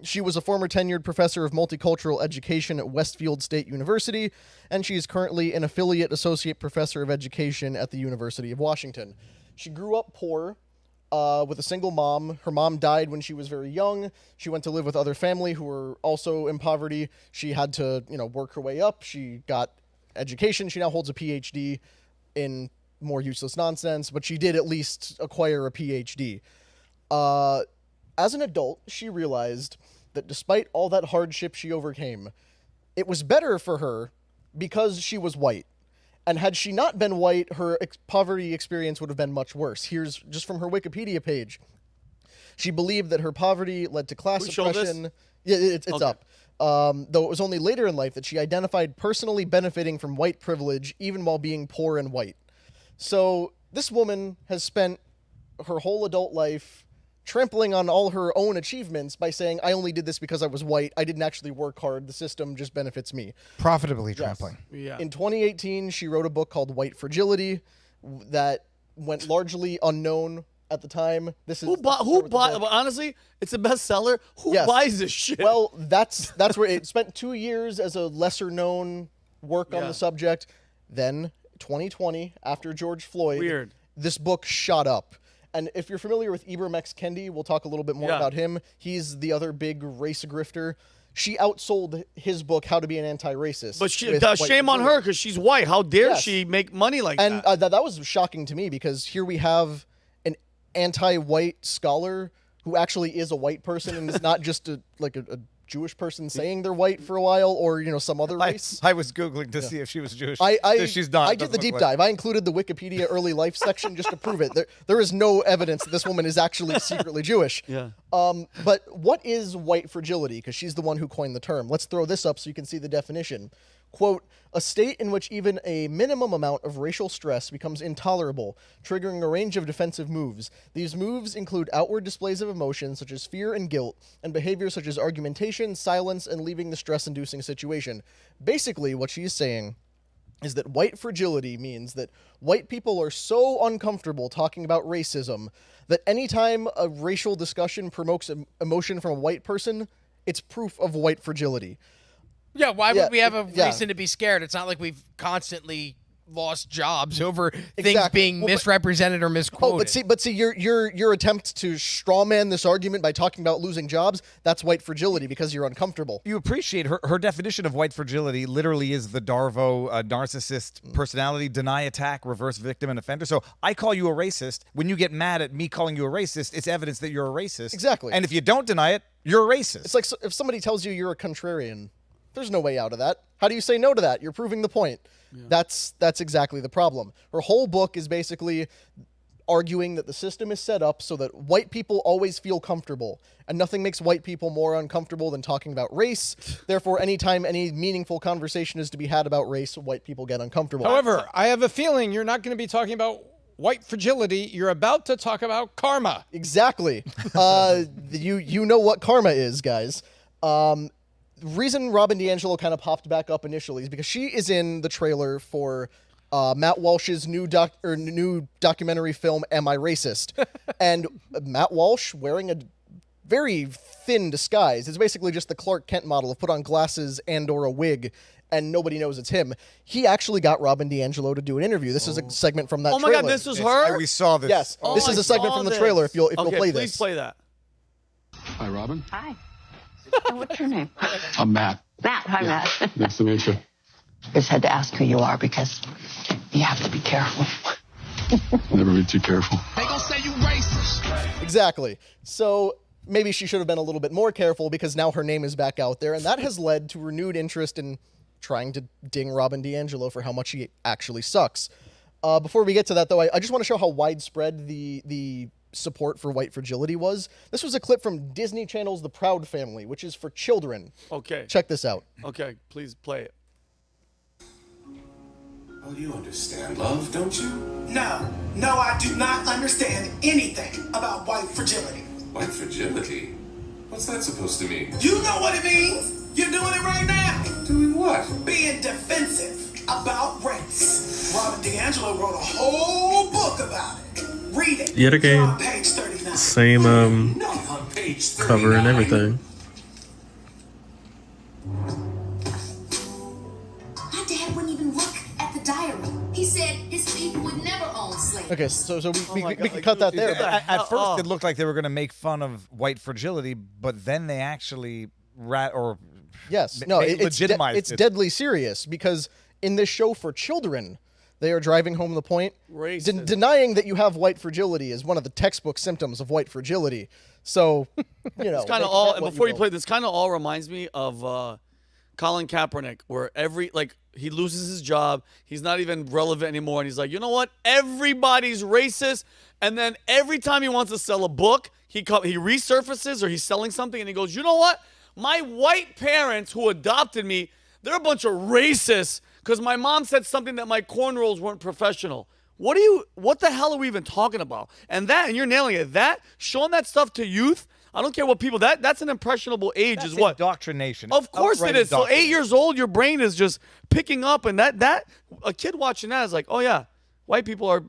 She was a former tenured professor of multicultural education at Westfield State University, and she is currently an affiliate associate professor of education at the University of Washington. She grew up poor, with a single mom. Her mom died when she was very young. She went to live with other family who were also in poverty. She had to, work her way up. She got education. She now holds a PhD in more useless nonsense, but she did at least acquire a PhD. As an adult, she realized that despite all that hardship she overcame, it was better for her because she was white. And had she not been white, her poverty experience would have been much worse. Here's just from her Wikipedia page. She believed that her poverty led to class oppression. Yeah, it's okay. Up. Though it was only later in life that she identified personally benefiting from white privilege, even while being poor and white. So this woman has spent her whole adult life trampling on all her own achievements by saying, I only did this because I was white. I didn't actually work hard. The system just benefits me. Profitably trampling. Yeah. In 2018, she wrote a book called White Fragility that went largely unknown at the time. This is who bought? Honestly, it's a bestseller. Who buys this shit? Well, that's where it spent 2 years as a lesser known work on the subject. Then 2020, after George Floyd, this book shot up. And if you're familiar with Ibram X. Kendi, we'll talk a little bit more about him. He's the other big race grifter. She outsold his book, How to Be an Anti-Racist. But shame on her because she's white. How dare she make money like that? And that was shocking to me because here we have an anti-white scholar who actually is a white person and is not just a Jewish person saying they're white for a while or, some other race. I was Googling to see if she was Jewish. She's not. I did the deep dive. I included the Wikipedia early life section just to prove it. There is no evidence that this woman is actually secretly Jewish. Yeah. But what is white fragility? Because she's the one who coined the term. Let's throw this up so you can see the definition. Quote, a state in which even a minimum amount of racial stress becomes intolerable, triggering a range of defensive moves. These moves include outward displays of emotion, such as fear and guilt, and behaviors such as argumentation, silence, and leaving the stress-inducing situation. Basically, what she's saying is that white fragility means that white people are so uncomfortable talking about racism that anytime a racial discussion promotes emotion from a white person, it's proof of white fragility. Yeah, why would we have a reason to be scared? It's not like we've constantly lost jobs over things being misrepresented or misquoted. But see, your attempt to strawman this argument by talking about losing jobs, that's white fragility because you're uncomfortable. You appreciate her definition of white fragility literally is the Darvo narcissist personality, deny, attack, reverse victim, and offender. So I call you a racist. When you get mad at me calling you a racist, it's evidence that you're a racist. Exactly. And if you don't deny it, you're a racist. It's like if somebody tells you you're a contrarian, there's no way out of that. How do you say no to that? You're proving the point. Yeah. That's exactly the problem. Her whole book is basically arguing that the system is set up so that white people always feel comfortable, and nothing makes white people more uncomfortable than talking about race. Therefore, anytime any meaningful conversation is to be had about race, white people get uncomfortable. However, I have a feeling you're not going to be talking about white fragility. You're about to talk about karma. Exactly. You know what karma is, guys. Reason Robin DiAngelo kind of popped back up initially is because she is in the trailer for Matt Walsh's new documentary film, Am I Racist? And Matt Walsh, wearing a very thin disguise, is basically just the Clark Kent model of put on glasses and or a wig and nobody knows it's him. He actually got Robin DiAngelo to do an interview. This is a segment from that trailer. Oh my God, this is her? We saw this. Yes, this is a segment from the trailer. If you'll play this. Please play that. Hi, Robin. Hi. What's your name? I'm Matt. Matt. Hi, Matt. Nice to meet you. Just had to ask who you are because you have to be careful. Never be too careful. They gonna say you racist. Exactly. So maybe she should have been a little bit more careful because now her name is back out there, and that has led to renewed interest in trying to ding Robin DiAngelo for how much he actually sucks. Before we get to that, though, I just want to show how widespread the support for white fragility was. This was a clip from Disney Channel's The Proud Family, which is for children. Okay. Check this out. Okay, please play it. Well, you understand love, don't you? No, I do not understand anything about white fragility. White fragility? What's that supposed to mean? You know what it means. You're doing it right now. Doing what? Being defensive about race. Robin DiAngelo wrote a whole book about it. Read it. Yet again, on page 39. same On page 39. cover and everything. My dad wouldn't even look at the diary. He said his people would never own slaves. Okay, so we can cut that there. At first, it looked like they were going to make fun of white fragility, but then they actually Yes, no, legitimized it's deadly serious because in this show for children, they are driving home the point. Denying that you have white fragility is one of the textbook symptoms of white fragility. So, It's kind of all. And before you play this, kind of all reminds me of Colin Kaepernick, where he loses his job, he's not even relevant anymore, and he's like, you know what? Everybody's racist. And then every time he wants to sell a book, he resurfaces or he's selling something, and he goes, you know what? My white parents who adopted me, they're a bunch of racists because my mom said something that my cornrows weren't professional. What the hell are we even talking about? And you're nailing it. Showing that stuff to youth, I don't care what people, that's an impressionable age. That's is what? Indoctrination. Of course it is. So 8 years old, your brain is just picking up, and that a kid watching that is like, oh yeah, white people are,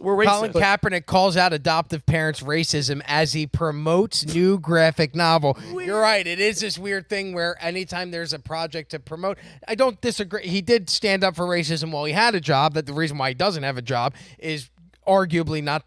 we're racist. Colin Kaepernick calls out adoptive parents' racism as he promotes new graphic novel. You're right. It is this weird thing where anytime there's a project to promote, I don't disagree. He did stand up for racism while he had a job. That the reason why he doesn't have a job is arguably not.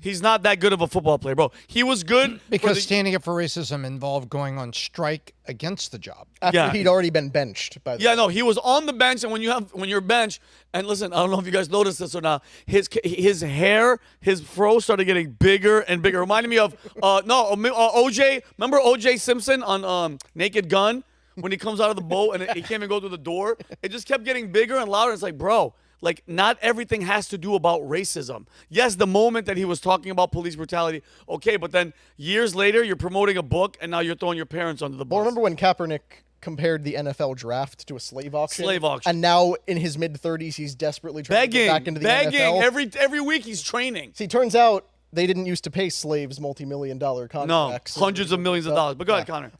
He's not that good of a football player, bro. He was good because standing up for racism involved going on strike against the job. After he'd already been benched. By the way. No, he was on the bench, and when you're benched, and listen, I don't know if you guys noticed this or not, his hair, his fro started getting bigger and bigger. Reminded me of OJ. Remember OJ Simpson on Naked Gun when he comes out of the boat and he can't even go through the door? It just kept getting bigger and louder. It's like, bro. Like, not everything has to do about racism. Yes, the moment that he was talking about police brutality, okay, but then years later, you're promoting a book, and now you're throwing your parents under the bus. Well, remember when Kaepernick compared the NFL draft to a slave auction? Slave auction. And now, in his mid-30s, he's desperately trying to get back into the NFL. Every week he's training. See, turns out they didn't used to pay slaves multi-million-dollar contracts. No, hundreds of millions of dollars. But go ahead, Connor.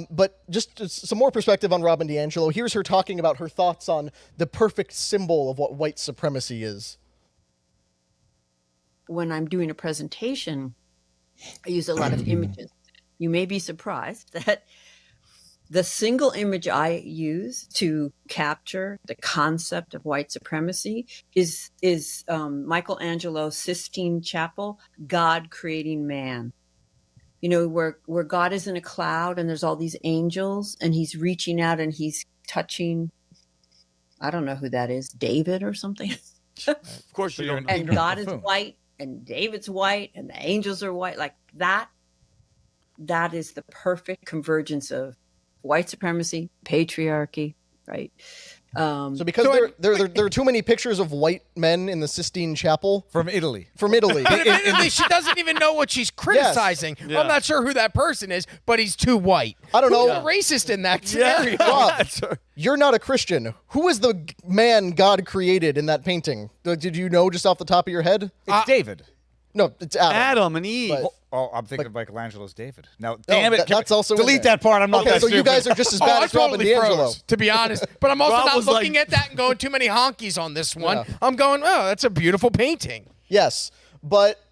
But just some more perspective on Robin DiAngelo. Here's her talking about her thoughts on the perfect symbol of what white supremacy is. When I'm doing a presentation, I use a lot of images. You may be surprised that the single image I use to capture the concept of white supremacy is Michelangelo's Sistine Chapel, God creating man. You know, where God is in a cloud and there's all these angels and he's reaching out and he's touching, I don't know who that is, David or something. Of course you don't. And God is white and David's white and the angels are white. Like that is the perfect convergence of white supremacy, patriarchy, right? So because there are too many pictures of white men in the Sistine Chapel from Italy. From Italy, but admittedly, she doesn't even know what she's criticizing. Yes. Yeah. I'm not sure who that person is, but he's too white. I don't know. Who's the racist in that scenario? Rob, you're not a Christian. Who is the man God created in that painting? Did you know just off the top of your head? It's David. No, it's Adam. Adam and Eve. I'm thinking of Michelangelo's David. Now, damn it. That's also delete that part. I'm not that so stupid. You guys are just as bad as Robin DiAngelo. To be honest. But I'm also not looking at that and going too many honkies on this one. Yeah. I'm going, oh, that's a beautiful painting. Yes, but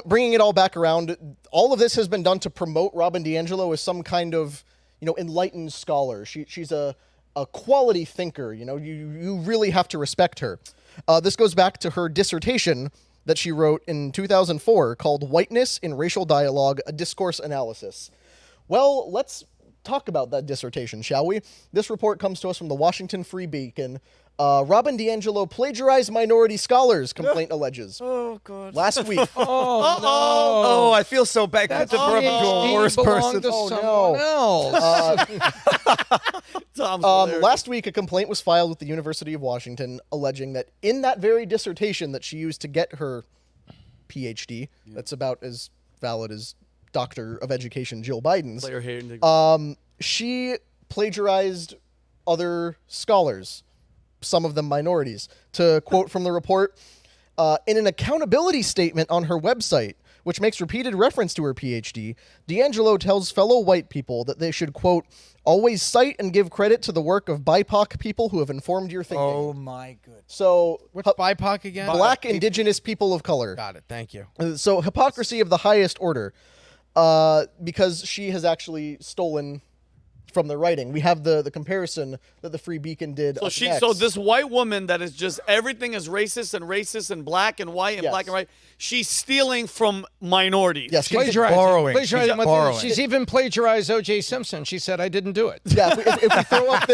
bringing it all back around, all of this has been done to promote Robin DiAngelo as some kind of, enlightened scholar. She's a a quality thinker. You know, you really have to respect her. This goes back to her dissertation that she wrote in 2004 called Whiteness in Racial Dialogue, a Discourse Analysis. Well, let's talk about that dissertation, shall we? This report comes to us from the Washington Free Beacon. Robin DiAngelo plagiarized minority scholars, complaint alleges. Oh, God. Last week. Oh, I feel so bad. Could have brought up to a worse person. Last week, a complaint was filed with the University of Washington alleging that in that very dissertation that she used to get her PhD, that's about as valid as Doctor of Education Jill Biden's, she plagiarized other scholars, some of them minorities. To quote from the report, in an accountability statement on her website, which makes repeated reference to her PhD, DiAngelo tells fellow white people that they should, quote, always cite and give credit to the work of BIPOC people who have informed your thinking. Oh, my goodness. So, what's BIPOC again? Black Indigenous people of color. Got it. Thank you. So, hypocrisy of the highest order, because she has actually stolen from the writing. We have the comparison that the Free Beacon did. So this white woman that is just everything is racist and black and white and black and white. She's stealing from minorities. Yes, borrowing. Borrowing. She's even plagiarized O.J. Simpson. She said, "I didn't do it." Yeah, if we throw up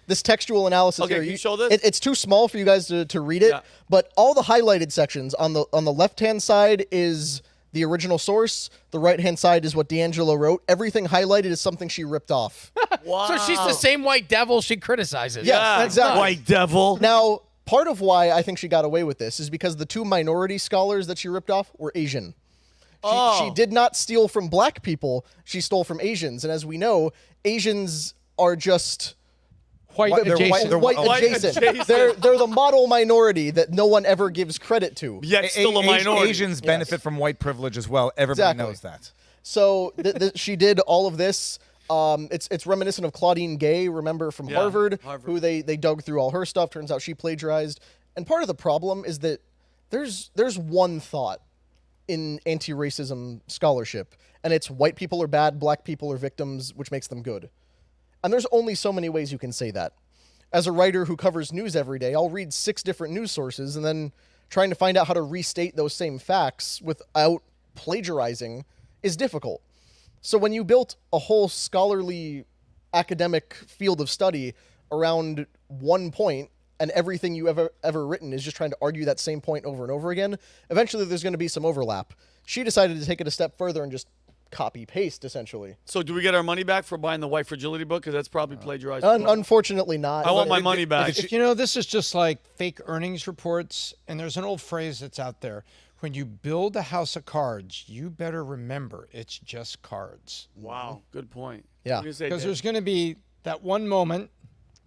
this textual analysis here, can you show this? It's too small for you guys to read it. But all the highlighted sections on the left hand side is the original source. The right-hand side is what DiAngelo wrote. Everything highlighted is something she ripped off. Wow. So she's the same white devil she criticizes. Yes, exactly. White devil. Now, part of why I think she got away with this is because the two minority scholars that she ripped off were Asian. She did not steal from black people. She stole from Asians. And as we know, Asians are just white adjacent. They're white adjacent. They're the model minority that no one ever gives credit to. Yet still a minority. Asians benefit from white privilege as well. Everybody knows that. So she did all of this. It's reminiscent of Claudine Gay, remember, from Harvard, who they dug through all her stuff. Turns out she plagiarized. And part of the problem is that there's one thought in anti-racism scholarship, and it's white people are bad, black people are victims, which makes them good. And there's only so many ways you can say that. As a writer who covers news every day, I'll read 6 different news sources, and then trying to find out how to restate those same facts without plagiarizing is difficult. So when you built a whole scholarly academic field of study around one point, and everything you ever written is just trying to argue that same point over and over again, eventually there's going to be some overlap. She decided to take it a step further and just copy-paste, essentially. So do we get our money back for buying the White Fragility book? Because that's probably plagiarized. Unfortunately not. I want my money back. This is just like fake earnings reports, and there's an old phrase that's out there. When you build a house of cards, you better remember it's just cards. Wow, good point. Yeah. Because there's going to be that one moment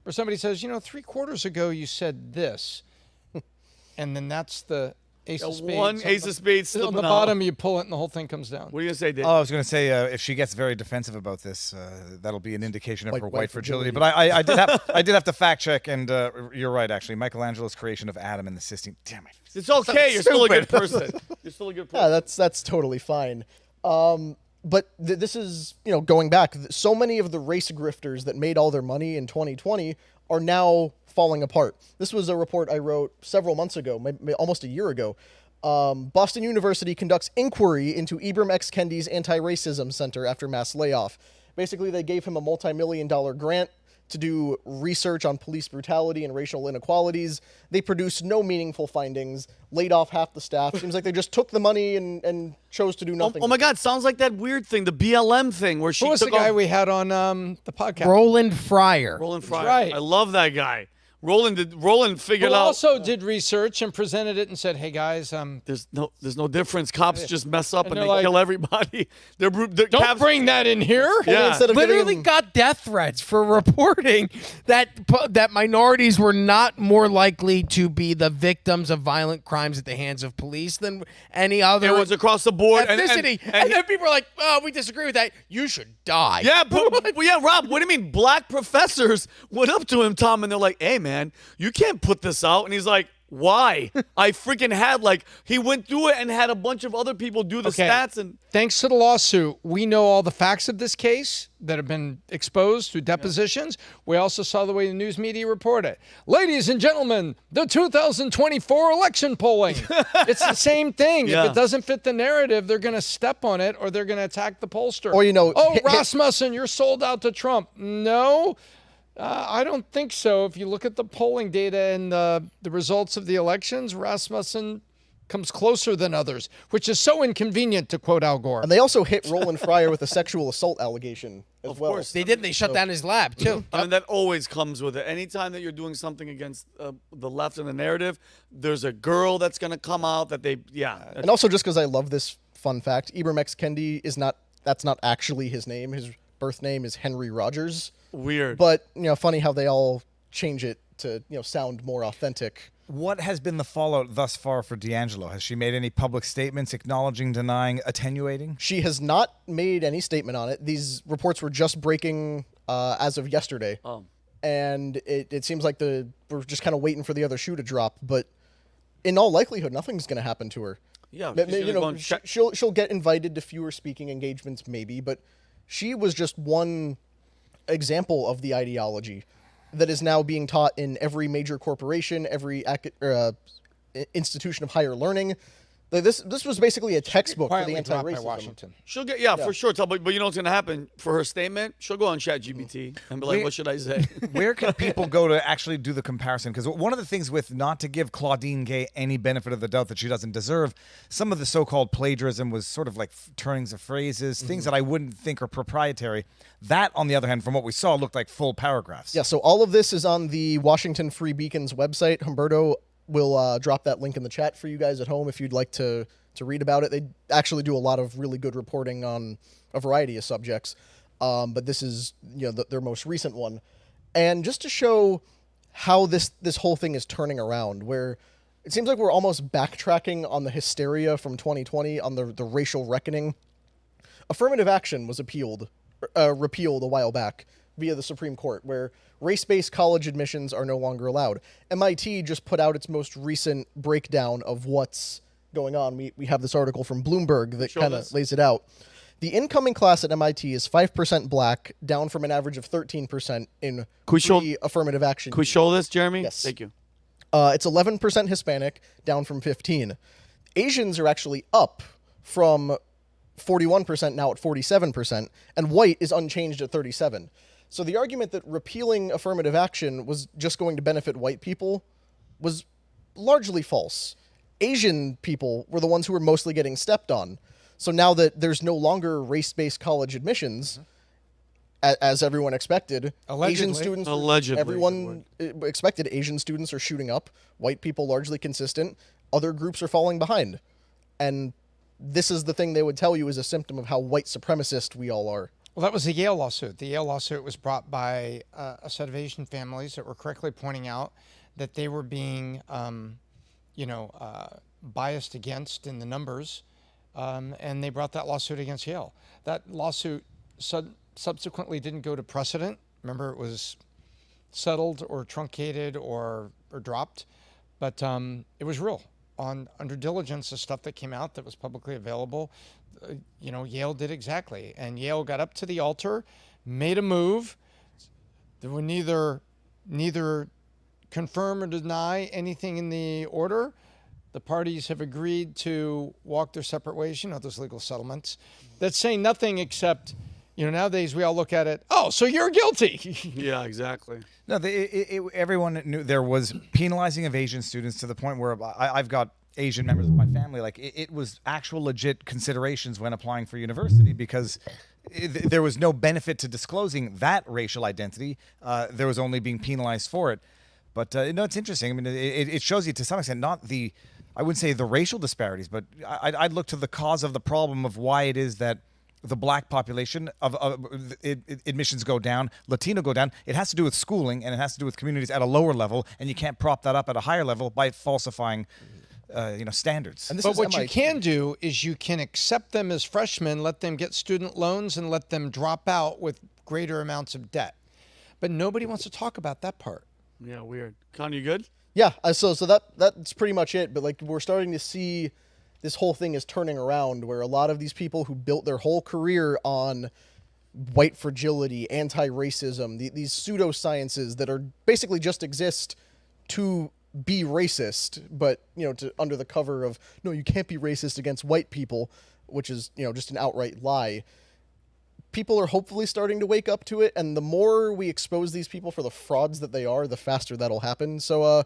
where somebody says, 3 quarters ago you said this, and then that's the ace of spades. One ace of spades on the bottom, you pull it, and the whole thing comes down. What are you going to say, Dave? Oh, I was going to say, if she gets very defensive about this, that'll be an indication of her white fragility. But I did have to fact check, and you're right, actually. Michelangelo's creation of Adam and the Sistine. Damn it. It's okay. You're still a good person. You're still a good person. Yeah, that's totally fine. But this is, going back. So many of the race grifters that made all their money in 2020 are now falling apart. This was a report I wrote several months ago, maybe almost a year ago. Boston University conducts inquiry into Ibram X. Kendi's anti-racism center after mass layoff. Basically, they gave him a multi-million-dollar grant to do research on police brutality and racial inequalities. They produced no meaningful findings, laid off half the staff. Seems like they just took the money and chose to do nothing. Oh my God, sounds like that weird thing, the BLM thing, where she Who was the guy we had on the podcast? Roland Fryer. Roland Fryer. Right. I love that guy. Roland figured out. Also did research and presented it and said, "Hey guys, there's no difference. Cops just mess up and they like, kill everybody. Don't cops, bring that in here." Yeah. Literally got death threats for reporting that minorities were not more likely to be the victims of violent crimes at the hands of police than any other. It was across the board. Ethnicity. And then people are like, "Oh, we disagree with that. You should die." Yeah, Rob. What do you mean? Black professors went up to him, Tom, and they're like, "Hey, man, you can't put this out." And he's like, Why? I freaking had he went through it and had a bunch of other people do the stats. And thanks to the lawsuit, we know all the facts of this case that have been exposed through depositions. We also saw the way the news media reported it. Ladies and gentlemen, the 2024 election polling. It's the same thing. If it doesn't fit the narrative, they're going to step on it or they're going to attack the pollster. Or, oh, Rasmussen, you're sold out to Trump. No. I don't think so. If you look at the polling data and the results of the elections, Rasmussen comes closer than others, which is so inconvenient, to quote Al Gore. And they also hit Roland Fryer with a sexual assault allegation as well. Of course. They did. They shut down his lab, too. I mean, that always comes with it. Anytime that you're doing something against the left and the narrative, there's a girl that's going to come out that they, And also, just because I love this fun fact, Ibram X. Kendi that's not actually his name. His birth name is Henry Rogers. Weird. But, funny how they all change it to, sound more authentic. What has been the fallout thus far for DiAngelo? Has she made any public statements acknowledging, denying, attenuating? She has not made any statement on it. These reports were just breaking as of yesterday. Oh. And it seems like we're just kind of waiting for the other shoe to drop. But in all likelihood, nothing's going to happen to her. Yeah. She'll get invited to fewer speaking engagements, maybe. But she was just one example of the ideology that is now being taught in every major corporation, every institution of higher learning. This was basically a textbook for the anti-racism. Washington. She'll get, for sure. But you know what's going to happen for her statement? She'll go on ChatGPT and be like, what should I say? Where can people go to actually do the comparison? Because one of the things with, not to give Claudine Gay any benefit of the doubt that she doesn't deserve, some of the so-called plagiarism was sort of like turnings of phrases, things that I wouldn't think are proprietary. That, on the other hand, from what we saw, looked like full paragraphs. Yeah, so all of this is on the Washington Free Beacon's website. Humberto will drop that link in the chat for you guys at home if you'd like to read about it. They actually do a lot of really good reporting on a variety of subjects, but this is their most recent one. And just to show how this whole thing is turning around, where it seems like we're almost backtracking on the hysteria from 2020 on the racial reckoning. Affirmative action was repealed a while back via the Supreme Court, where race-based college admissions are no longer allowed. MIT just put out its most recent breakdown of what's going on. We have this article from Bloomberg that kind of lays it out. The incoming class at MIT is 5% black, down from an average of 13% in pre-affirmative action. Can we show this, Jeremy? Yes. Thank you. It's 11% Hispanic, down from 15%. Asians are actually up from 41% now at 47%, and white is unchanged at 37%. So the argument that repealing affirmative action was just going to benefit white people was largely false. Asian people were the ones who were mostly getting stepped on. So now that there's no longer race-based college admissions, as everyone expected, Asian students, everyone expected Asian students are shooting up, white people largely consistent, other groups are falling behind. And this is the thing they would tell you is a symptom of how white supremacist we all are. Well, that was the Yale lawsuit. The Yale lawsuit was brought by a set of Asian families that were correctly pointing out that they were being, biased against in the numbers, and they brought that lawsuit against Yale. That lawsuit subsequently didn't go to precedent. Remember, it was settled or truncated or dropped, but it was real. Under diligence, the stuff that came out that was publicly available, Yale did exactly. And Yale got up to the altar, made a move. They would neither confirm or deny anything in the order. The parties have agreed to walk their separate ways. Those legal settlements. That's saying nothing except, nowadays we all look at it, oh, so you're guilty. Yeah, exactly. No, everyone knew there was penalizing of Asian students to the point where I've got Asian members of my family. Like it was actual legit considerations when applying for university because there was no benefit to disclosing that racial identity. There was only being penalized for it. But it's interesting. I mean, it shows you to some extent not I wouldn't say the racial disparities, but I'd look to the cause of the problem of why it is that the black population of admissions go down, Latino go down. It has to do with schooling, and it has to do with communities at a lower level, and you can't prop that up at a higher level by falsifying standards. But what you can do is you can accept them as freshmen, let them get student loans, and let them drop out with greater amounts of debt. But nobody wants to talk about that part. Yeah, weird. Con, you good? Yeah, so that's pretty much it. But like we're starting to see this whole thing is turning around, where a lot of these people who built their whole career on white fragility, anti-racism, these pseudosciences that are basically just exist to be racist, but under the cover of no, you can't be racist against white people, which is just an outright lie. People are hopefully starting to wake up to it, and the more we expose these people for the frauds that they are, the faster that'll happen. So,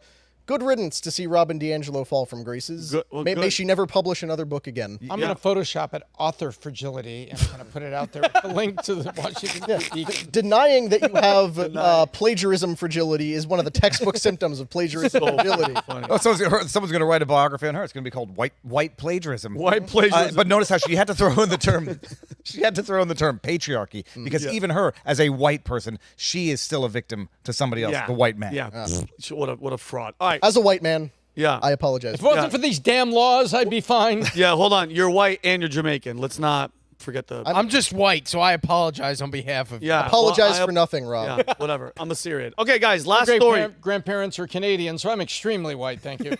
good riddance to see Robin DiAngelo fall from graces. May she never publish another book again. I'm going to Photoshop it, author fragility, and I'm going to put it out there with a link to the Washington Beacon. Denying that you have plagiarism fragility is one of the textbook symptoms of plagiarism fragility. Oh, someone's going to write a biography on her. It's going to be called White Plagiarism. White plagiarism. But notice how she had to throw in the term. She had to throw in the term patriarchy because even her, as a white person, she is still a victim to somebody else, the white man. Yeah. What a fraud. All right. As a white man, yeah, I apologize. If it wasn't for these damn laws, I'd be fine. Yeah, hold on. You're white and you're Jamaican. Let's not forget the... I'm just white, so I apologize on behalf of... Yeah. Apologize for nothing, Rob. Yeah, whatever. I'm a Syrian. Okay, guys, last My story. Grandparents are Canadian, so I'm extremely white, thank you.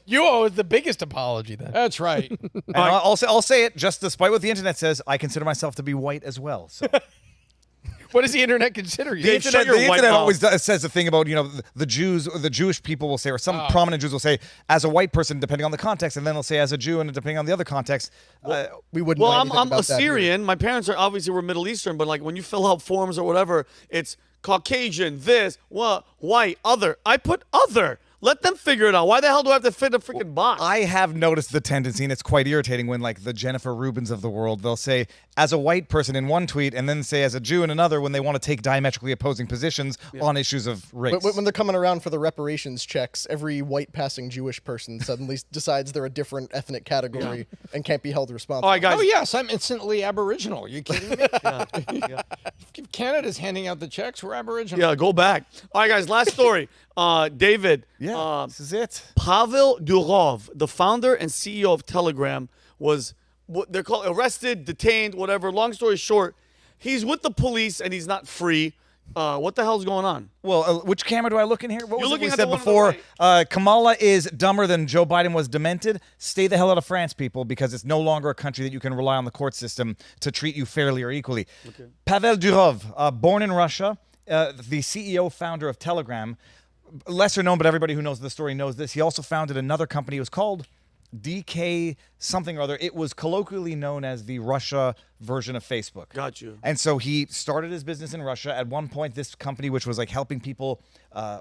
You owe the biggest apology then. That's right. And I'll say it, just despite what the internet says, I consider myself to be white as well. So. What does the internet consider you? The internet always says a thing about, the Jews, or the Jewish people will say, or some prominent Jews will say, as a white person, depending on the context, and then they'll say as a Jew, and depending on the other context, we wouldn't. Well, know I'm about Assyrian. My parents are obviously were Middle Eastern, but like when you fill out forms or whatever, it's Caucasian, this, what, white, other. I put other. Let them figure it out. Why the hell do I have to fit a freaking box? I have noticed the tendency, and it's quite irritating when, like, the Jennifer Rubins of the world, they'll say, as a white person in one tweet, and then say as a Jew in another when they want to take diametrically opposing positions on issues of race. But when they're coming around for the reparations checks, every white-passing Jewish person suddenly decides they're a different ethnic category and can't be held responsible. All right, guys. Oh, yes, I'm instantly Aboriginal. Are you kidding me? If Canada's handing out the checks, we're Aboriginal. Yeah, go back. All right, guys, last story. David. Yeah, this is it. Pavel Durov, the founder and CEO of Telegram, was what they're called arrested, detained, whatever. Long story short, he's with the police and he's not free. What the hell's going on? Well, which camera do I look in here? What You're was it looking we at said the one on the before? Kamala is dumber than Joe Biden was demented. Stay the hell out of France, people, because it's no longer a country that you can rely on the court system to treat you fairly or equally. Okay. Pavel Durov, born in Russia, the CEO, founder of Telegram, lesser known, but everybody who knows the story knows this. He also founded another company. It was called DK something or other. It was colloquially known as the Russia version of Facebook. Got you. And so he started his business in Russia. At one point, this company, which was like helping people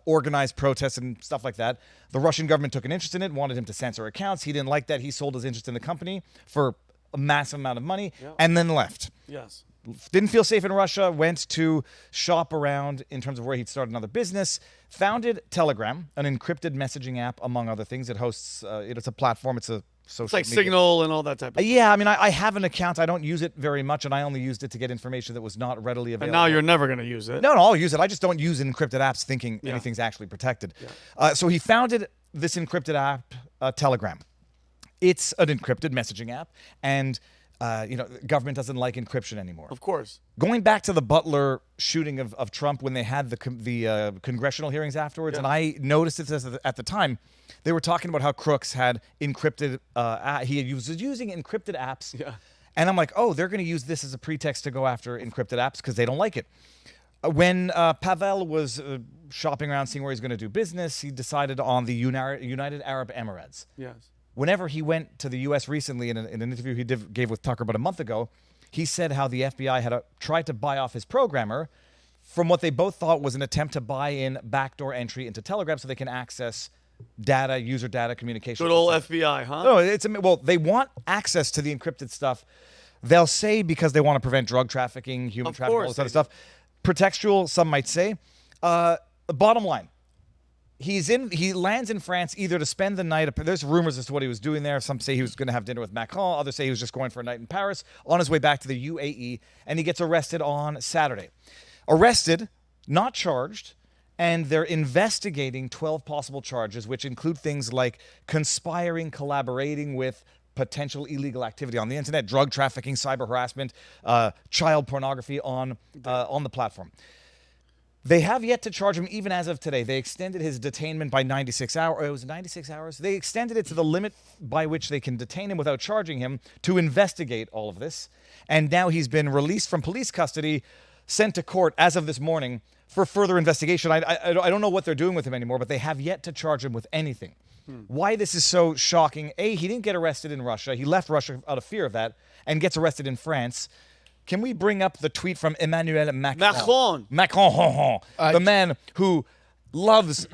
organize protests and stuff like that, the Russian government took an interest in it, wanted him to censor accounts. He didn't like that. He sold his interest in the company for a massive amount of money and then left. Yes. Didn't feel safe in Russia, went to shop around in terms of where he'd start another business, founded Telegram, an encrypted messaging app, among other things. It hosts, it's a platform, it's a social It's like media. Signal and all that type of stuff. Yeah, I mean, I have an account. I don't use it very much, and I only used it to get information that was not readily available. And now you're never going to use it. No, I'll use it. I just don't use encrypted apps thinking anything's actually protected. Yeah. So he founded this encrypted app, Telegram. It's an encrypted messaging app, and government doesn't like encryption anymore. Of course. Going back to the Butler shooting of Trump when they had the congressional hearings afterwards, and I noticed it at the time, they were talking about how Crooks had encrypted, he was using encrypted apps. Yeah. And I'm like, oh, they're going to use this as a pretext to go after encrypted apps because they don't like it. When Pavel was shopping around, seeing where he's going to do business, he decided on the United Arab Emirates. Yes. Whenever he went to the U.S. recently in an interview he gave with Tucker about a month ago, he said how the FBI had tried to buy off his programmer from what they both thought was an attempt to buy in backdoor entry into Telegram so they can access data, user data, communication. Good old FBI, huh? No, well, they want access to the encrypted stuff. They'll say because they want to prevent drug trafficking, human trafficking, all this other stuff. Pretextual, some might say. Bottom line. He lands in France either to spend the night. There's rumors as to what he was doing there. Some say he was going to have dinner with Macron. Others say he was just going for a night in Paris on his way back to the UAE. And he gets arrested on Saturday. Arrested, not charged, and they're investigating 12 possible charges, which include things like conspiring, collaborating with potential illegal activity on the internet, drug trafficking, cyber harassment, child pornography on the platform. They have yet to charge him even as of today. They extended his detainment by 96 hours. It was 96 hours. They extended it to the limit by which they can detain him without charging him to investigate all of this. And now he's been released from police custody, sent to court as of this morning for further investigation. I don't know what they're doing with him anymore, but they have yet to charge him with anything. Why this is so shocking? A, he didn't get arrested in Russia. He left Russia out of fear of that and gets arrested in France. Can we bring up the tweet from Emmanuel Macron? Macron, the man who loves,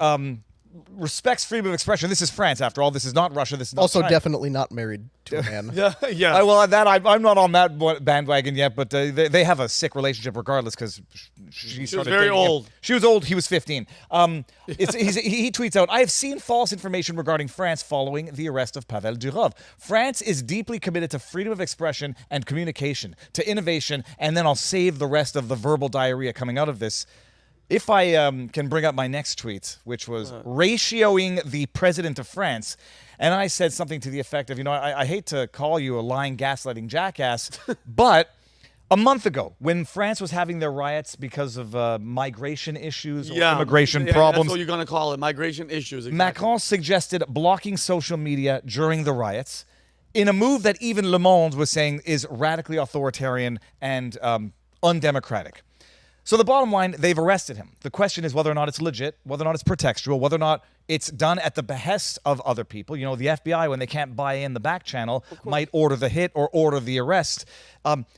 respects freedom of expression. This is France, after all. This is not Russia. This is not also China. Definitely not married to a man. Yeah. Well, I'm not on that bandwagon yet, but they have a sick relationship regardless because she was very old. She was old. He was 15. He tweets out, "I have seen false information regarding France following the arrest of Pavel Durov. France is deeply committed to freedom of expression and communication, to innovation, and then I'll save the rest of the verbal diarrhea coming out of this." If I can bring up my next tweet, which was ratioing the president of France, and I said something to the effect of, I hate to call you a lying, gaslighting jackass, but a month ago, when France was having their riots because of migration issues or immigration problems. That's what you're going to call it, migration issues. Exactly. Macron suggested blocking social media during the riots in a move that even Le Monde was saying is radically authoritarian and undemocratic. So the bottom line, they've arrested him. The question is whether or not it's legit, whether or not it's pretextual, whether or not it's done at the behest of other people. The FBI, when they can't buy in the back channel, might order the hit or order the arrest.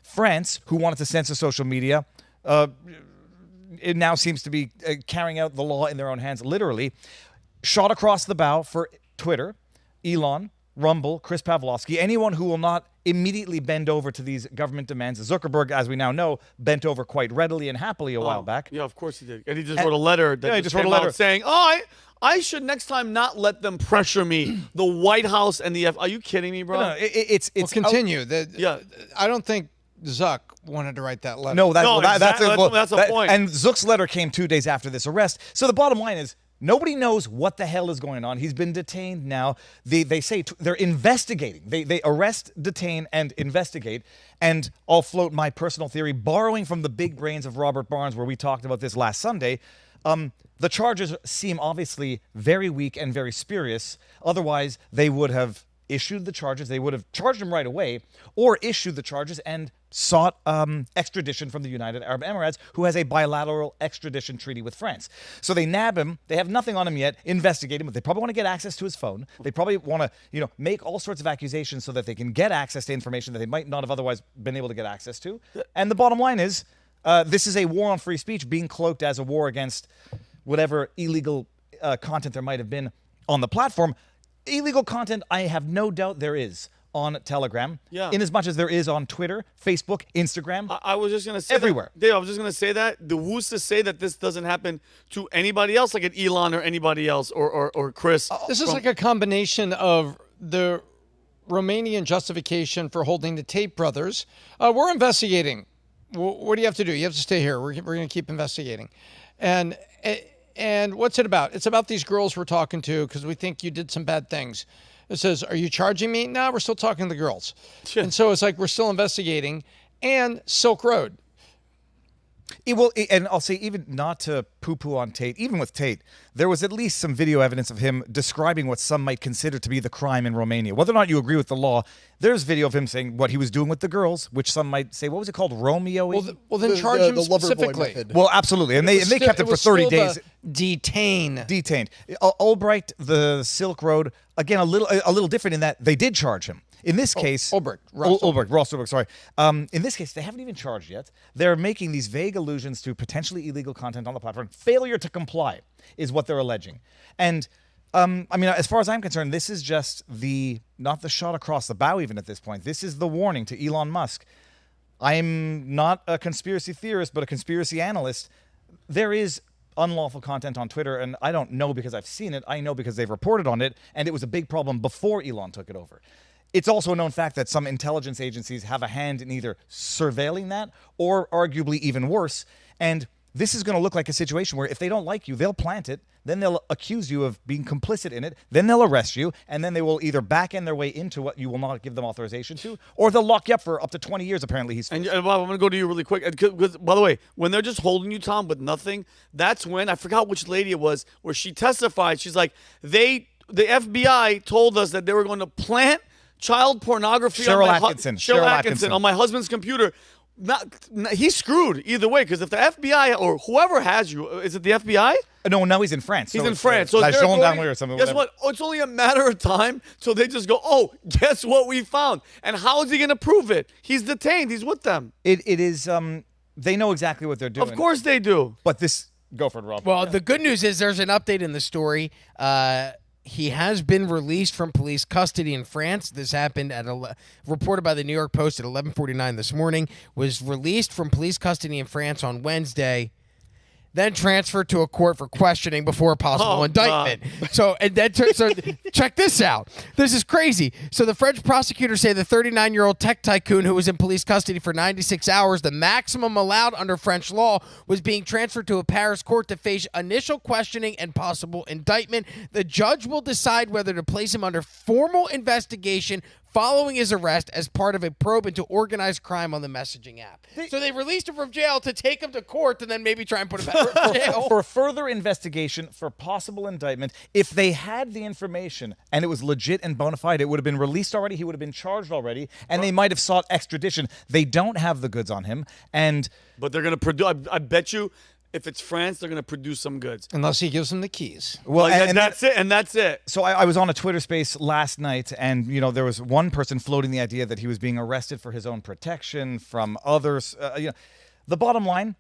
France, who wanted to censor social media, it now seems to be carrying out the law in their own hands, literally. Shot across the bow for Twitter, Elon, Rumble, Chris Pavlovsky, anyone who will not immediately bend over to these government demands. Zuckerberg, as we now know, bent over quite readily and happily a while back. Yeah, of course he did. And he just wrote a letter that he just wrote a letter saying, I should next time not let them pressure me. The White House and the Are you kidding me, bro? No, it's continue. I don't think Zuck wanted to write that letter. No, that's a point. And Zuck's letter came 2 days after this arrest. So the bottom line is, nobody knows what the hell is going on. He's been detained now. They say they're investigating. They arrest, detain, and investigate. And I'll float my personal theory, borrowing from the big brains of Robert Barnes, where we talked about this last Sunday. The charges seem obviously very weak and very spurious. Otherwise, they would have issued the charges. They would have charged him right away, or issued the charges and sought extradition from the United Arab Emirates, who has a bilateral extradition treaty with France. So they nab him. They have nothing on him yet. Investigate him. But they probably want to get access to his phone. They probably want to, make all sorts of accusations so that they can get access to information that they might not have otherwise been able to get access to. And the bottom line is, this is a war on free speech being cloaked as a war against whatever illegal content there might have been on the platform. Illegal content, I have no doubt there is on Telegram, in as much as there is on Twitter, Facebook, Instagram. I was just going to say everywhere. Dave, I was just going to say that. Who's to say that this doesn't happen to anybody else, like an Elon or anybody else, or Chris? This is like a combination of the Romanian justification for holding the Tate brothers. We're investigating. What do you have to do? You have to stay here. We're going to keep investigating. And what's it about? It's about these girls we're talking to because we think you did some bad things. It says, are you charging me? No, we're still talking to the girls. And so it's like we're still investigating. And Silk Road. And I'll say, even not to poo-poo on Tate, even with Tate, there was at least some video evidence of him describing what some might consider to be the crime in Romania. Whether or not you agree with the law, there's video of him saying what he was doing with the girls, which some might say, what was it called, Romeo? Well, then charge him specifically. Well, absolutely. And they kept him for 30 days. Detained. Albright, the Silk Road, again, a little different in that they did charge him. In this case, Ross Ulbricht, sorry. In this case, they haven't even charged yet. They're making these vague allusions to potentially illegal content on the platform. Failure to comply is what they're alleging. And as far as I'm concerned, this is just not the shot across the bow even at this point. This is the warning to Elon Musk. I'm not a conspiracy theorist, but a conspiracy analyst. There is unlawful content on Twitter, and I don't know because I've seen it. I know because they've reported on it, and it was a big problem before Elon took it over. It's also a known fact that some intelligence agencies have a hand in either surveilling that or, arguably even worse, and this is going to look like a situation where if they don't like you, they'll plant it, then they'll accuse you of being complicit in it, then they'll arrest you, and then they will either back end their way into what you will not give them authorization to, or they'll lock you up for up to 20 years, apparently. And Bob, I'm going to go to you really quick. Because, by the way, when they're just holding you, Tom, with nothing, that's when, I forgot which lady it was, where she testified. She's like, the FBI told us that they were going to plant child pornography Cheryl on Atkinson. Atkinson on my husband's computer. He's screwed either way, because if the FBI or whoever has you, is it the FBI? No, he's in France. He's in France. So La they're Gendarmerie or something. Guess whatever. what? Oh, it's only a matter of time till they just go, oh, guess what we found? And how is he going to prove it? He's detained. He's with them. It is, they know exactly what they're doing. Of course they do. But this, go for it, Rob. Well, the good news is there's an update in the story. He has been released from police custody in France. This happened reported by the New York Post at 11:49 this morning. Was released from police custody in France on Wednesday, then transferred to a court for questioning before a possible indictment. So check this out. This is crazy. So the French prosecutors say the 39-year-old tech tycoon who was in police custody for 96 hours, the maximum allowed under French law, was being transferred to a Paris court to face initial questioning and possible indictment. The judge will decide whether to place him under formal investigation following his arrest as part of a probe into organized crime on the messaging app. So they released him from jail to take him to court and then maybe try and put him back in jail. For further investigation, for possible indictment, if they had the information and it was legit and bona fide, it would have been released already, he would have been charged already, and they might have sought extradition. They don't have the goods on him, But they're going to produce, I bet you, if it's France, they're going to produce some goods. Unless he gives them the keys. Well, and that's it. So I was on a Twitter space last night, and there was one person floating the idea that he was being arrested for his own protection from others. The bottom line,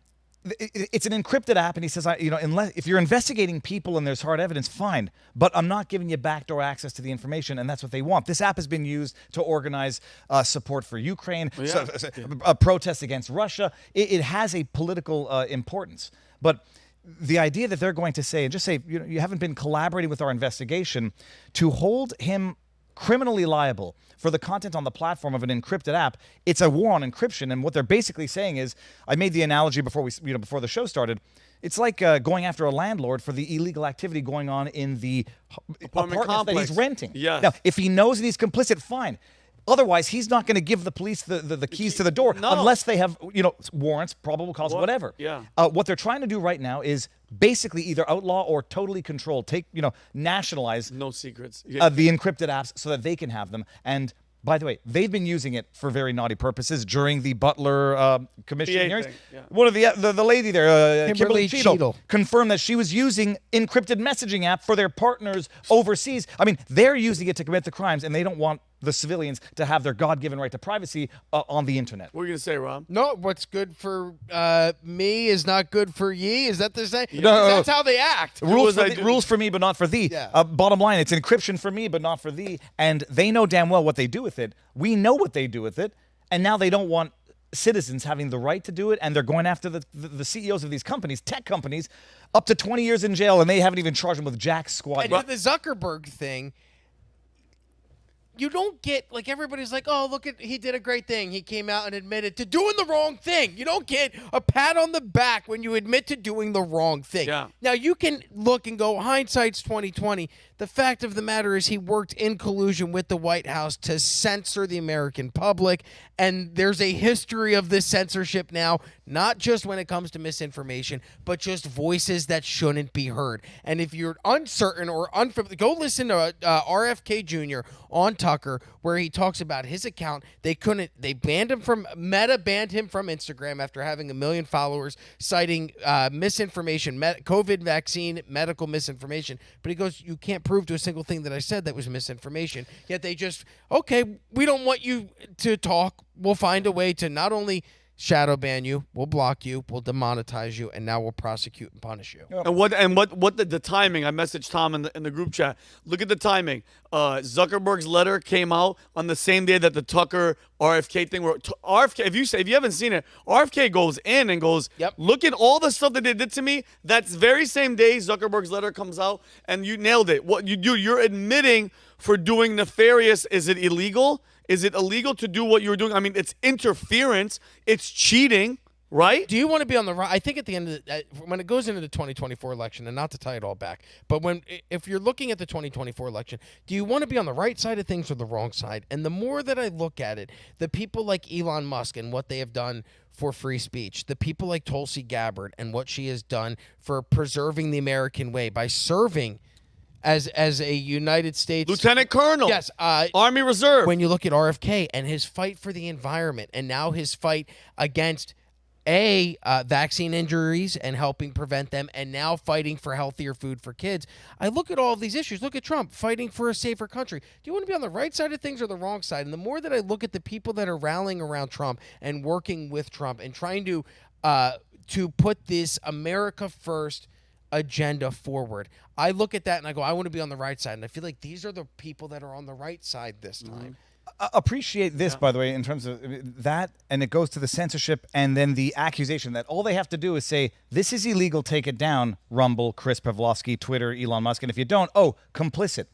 it's an encrypted app, and he says, unless if you're investigating people and there's hard evidence, fine, but I'm not giving you backdoor access to the information, and that's what they want. This app has been used to organize support for Ukraine, protests against Russia. It has a political importance. But the idea that they're going to say, and just say, you haven't been collaborating with our investigation, to hold him criminally liable for the content on the platform of an encrypted app, it's a war on encryption. And what they're basically saying is, I made the analogy before before the show started. It's like going after a landlord for the illegal activity going on in the apartments that he's renting. Yes. Now, if he knows that he's complicit, fine. Otherwise, he's not going to give the police the keys to the door unless they have, warrants, probable cause, whatever. Yeah. What they're trying to do right now is basically either outlaw or totally control, nationalize. No secrets. The encrypted apps so that they can have them. And by the way, they've been using it for very naughty purposes during the Butler commission hearings. One of the lady there, Kimberly Cheadle, confirmed that she was using encrypted messaging app for their partners overseas. I mean, they're using it to commit the crimes, and they don't want the civilians to have their God-given right to privacy on the internet. What are you going to say, Rob? No, what's good for me is not good for ye. Is that the same? No. That's how they act. Rules for me, but not for thee. Yeah. Bottom line, it's encryption for me, but not for thee. And they know damn well what they do with it. We know what they do with it. And now they don't want citizens having the right to do it. And they're going after the CEOs of these companies, tech companies, up to 20 years in jail. And they haven't even charged them with jack squat. And the Zuckerberg thing, you don't get, everybody's like, oh, look he did a great thing. He came out and admitted to doing the wrong thing. You don't get a pat on the back when you admit to doing the wrong thing. Yeah. Now, you can look and go, hindsight's 2020. The fact of the matter is he worked in collusion with the White House to censor the American public, and there's a history of this censorship now, not just when it comes to misinformation, but just voices that shouldn't be heard. And if you're uncertain or unfamiliar, go listen to RFK Jr. on Tucker, where he talks about his account. They banned him from, Meta banned him from Instagram after having 1 million followers, citing misinformation, COVID vaccine, medical misinformation. But he goes, you can't prove to a single thing that I said that was misinformation. Yet they just, okay, we don't want you to talk. We'll find a way to not only shadow ban you, we'll block you, we'll demonetize you, and now we'll prosecute and punish you. And what the timing? I messaged Tom in the group chat. Look at the timing. Zuckerberg's letter came out on the same day that the Tucker RFK thing. Where RFK, if you haven't seen it, RFK goes in and goes, yep, look at all the stuff that they did to me. That very same day, Zuckerberg's letter comes out, and you nailed it. What you do, you're admitting for doing nefarious. Is it illegal? Is it illegal to do what you're doing? I mean, it's interference. It's cheating. Right? Do you want to be on the right? I think at the end of when it goes into the 2024 election, and not to tie it all back, but if you're looking at the 2024 election, do you want to be on the right side of things or the wrong side? And the more that I look at it, the people like Elon Musk and what they have done for free speech, the people like Tulsi Gabbard and what she has done for preserving the American way by serving as a United States Lieutenant Colonel. Yes, Army Reserve. When you look at RFK and his fight for the environment, and now his fight against vaccine injuries and helping prevent them, and now fighting for healthier food for kids. I look at all of these issues. Look at Trump fighting for a safer country. Do you want to be on the right side of things or the wrong side? And the more that I look at the people that are rallying around Trump and working with Trump and trying to put this America First agenda forward, I look at that and I go, I want to be on the right side. And I feel like these are the people that are on the right side this time. Appreciate this, by the way, in terms of that, and it goes to the censorship and then the accusation that all they have to do is say, this is illegal, take it down, Rumble, Chris Pavlovsky, Twitter, Elon Musk, and if you don't, complicit.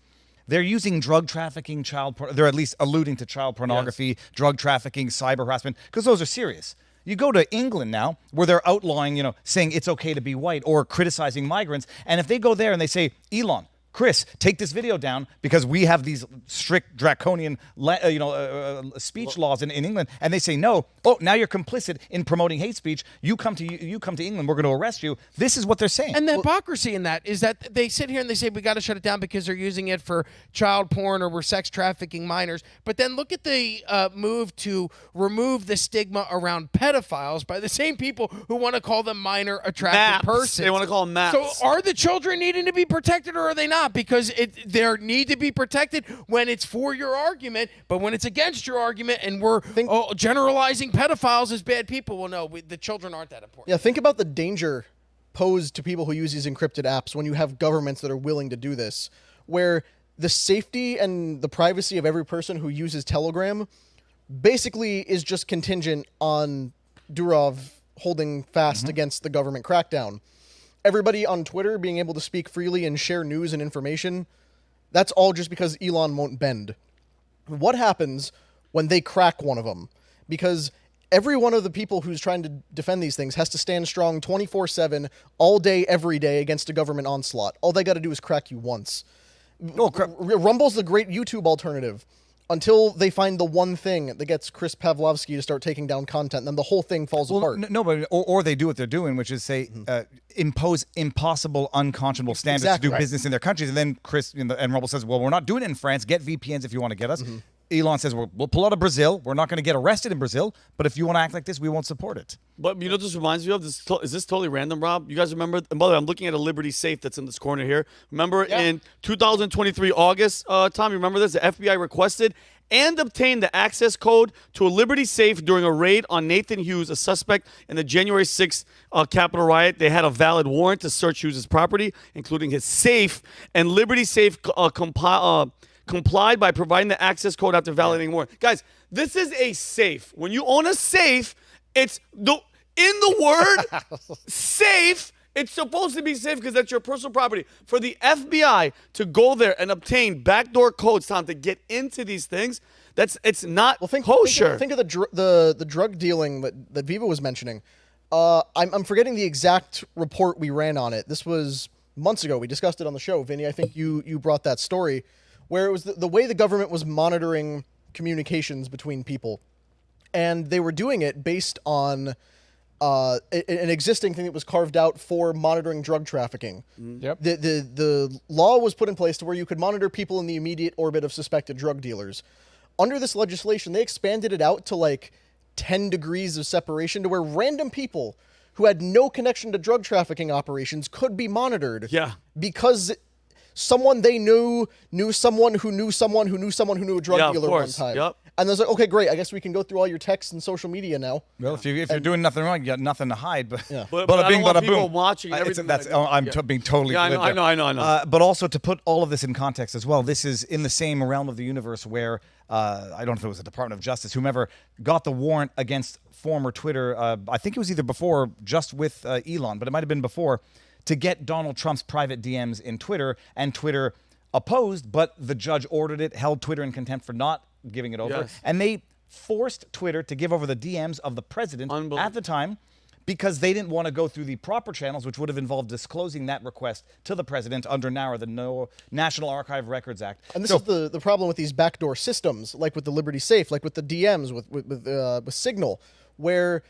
They're using drug trafficking, they're at least alluding to child pornography, drug trafficking, cyber harassment, because those are serious. You go to England now, where they're outlawing, saying it's okay to be white or criticizing migrants, and if they go there and they say, Elon, Chris, take this video down because we have these strict draconian, speech laws in England, and they say no. Oh, now you're complicit in promoting hate speech. You come to England, we're going to arrest you. This is what they're saying. And the hypocrisy in that is that they sit here and they say we got to shut it down because they're using it for child porn or we're sex trafficking minors. But then look at the move to remove the stigma around pedophiles by the same people who want to call them minor attractive persons. They want to call them maps. So are the children needing to be protected or are they not? Because they need to be protected when it's for your argument, but when it's against your argument and we're generalizing pedophiles as bad people, well, no, the children aren't that important. Yeah, think about the danger posed to people who use these encrypted apps when you have governments that are willing to do this, where the safety and the privacy of every person who uses Telegram basically is just contingent on Durov holding fast against the government crackdown. Everybody on Twitter being able to speak freely and share news and information, that's all just because Elon won't bend. What happens when they crack one of them? Because every one of the people who's trying to defend these things has to stand strong 24/7, all day, every day against a government onslaught. All they got to do is crack you once. Rumble's the great YouTube alternative. Until they find the one thing that gets Chris Pavlovsky to start taking down content, then the whole thing falls apart. No, but or they do what they're doing, which is say impose impossible, unconscionable standards to do business in their countries, and then Chris and Rumble says, "Well, we're not doing it in France. Get VPNs if you want to get us." Elon says, we'll pull out of Brazil. We're not going to get arrested in Brazil, but if you want to act like this, we won't support it. But you know what this reminds me of? Is this totally random, Rob? You guys remember? And by the way, I'm looking at a Liberty safe that's in this corner here. Remember in 2023 August, Tom, you remember this? The FBI requested and obtained the access code to a Liberty safe during a raid on Nathan Hughes, a suspect in the January 6th Capitol riot. They had a valid warrant to search Hughes' property, including his safe, and Liberty safe complied by providing the access code after validating warrant. Guys, this is a safe. When you own a safe, it's in the word safe. It's supposed to be safe because that's your personal property. For the FBI to go there and obtain backdoor codes, Tom, to get into these things, it's not kosher. Think of the drug dealing that Viva was mentioning. I'm forgetting the exact report we ran on it. This was months ago. We discussed it on the show. Vinny, I think you brought that story, where it was the way the government was monitoring communications between people. And they were doing it based on an existing thing that was carved out for monitoring drug trafficking. Yep. The law was put in place to where you could monitor people in the immediate orbit of suspected drug dealers. Under this legislation, they expanded it out to like 10 degrees of separation to where random people who had no connection to drug trafficking operations could be monitored. Yeah. Because someone they knew someone who knew someone who knew someone who knew a drug dealer one time. Yep. And I was like, okay, great. I guess we can go through all your texts and social media now. Well, if you're doing nothing wrong, you got nothing to hide. But But I don't want people watching everything. I'm being totally. Yeah, I know. But also to put all of this in context as well, this is in the same realm of the universe where I don't know if it was the Department of Justice, whomever got the warrant against former Twitter. I think it was either before, or just with Elon, but it might have been before, to get Donald Trump's private DMs in Twitter, and Twitter opposed, but the judge ordered it, held Twitter in contempt for not giving it over, and they forced Twitter to give over the DMs of the president at the time because they didn't want to go through the proper channels, which would have involved disclosing that request to the president under NARA, the National Archive Records Act. And this is the problem with these backdoor systems, like with the Liberty Safe, like with the DMs, with Signal, where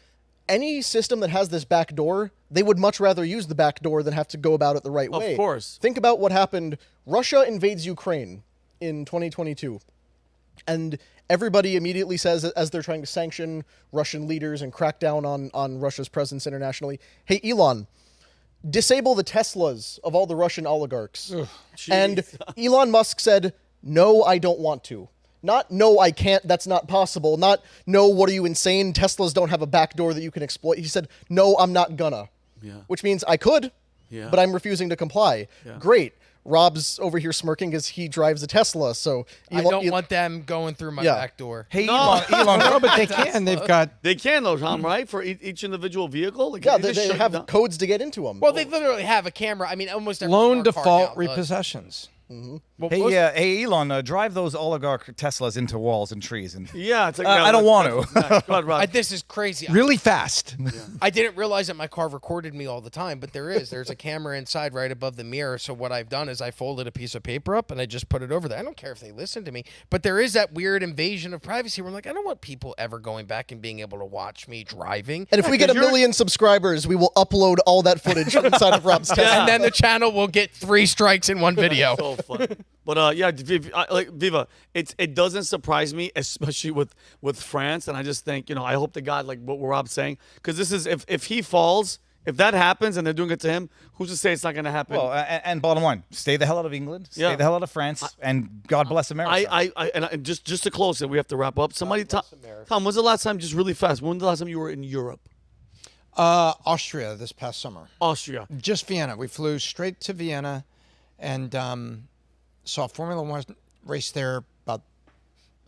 any system that has this backdoor, they would much rather use the backdoor than have to go about it the right way. Of course. Think about what happened. Russia invades Ukraine in 2022. And everybody immediately says, as they're trying to sanction Russian leaders and crack down on Russia's presence internationally, hey, Elon, disable the Teslas of all the Russian oligarchs. Ugh, and Elon Musk said, no, I don't want to. Not, no, I can't, that's not possible. Not, no, what are you, insane? Teslas don't have a backdoor that you can exploit. He said, no, I'm not gonna. Yeah. Which means I could, but I'm refusing to comply. Yeah. Great. Rob's over here smirking as he drives a Tesla, so I don't want them going through my back door. Hey, No. Elon, No, but they can. They've got. They can though, Tom, right? For each individual vehicle? Like, yeah, they just they shut have down. codes to get into them. Well, they literally have a camera. I mean, almost every Loan smart car default now does. repossessions. Well, Hey, Elon, drive those oligarch Teslas into walls and trees. And Yeah, it's like, I don't want to. Go ahead, Rob. This is crazy. Really fast. I didn't realize that my car recorded me all the time, but there's a camera inside right above the mirror. So what I've done is I folded a piece of paper up and I just put it over there. I don't care if they listen to me, but there is that weird invasion of privacy where I'm like, I don't want people ever going back and being able to watch me driving. And if we get 1 million subscribers, we will upload all that footage from inside of Rob's Tesla. And then the channel will get 3 strikes in one video. So fun. But yeah, like Viva, it doesn't surprise me, especially with France. And I just think, I hope to God, like what Rob's saying, because this is if he falls, if that happens and they're doing it to him, who's to say it's not going to happen? Well, and bottom line, stay the hell out of England, stay the hell out of France, and God bless America. And just to close it, we have to wrap up. Somebody, Tom, when's the last time, just really fast, when was the last time you were in Europe? Austria this past summer. Austria. Just Vienna. We flew straight to Vienna and saw a Formula One race there about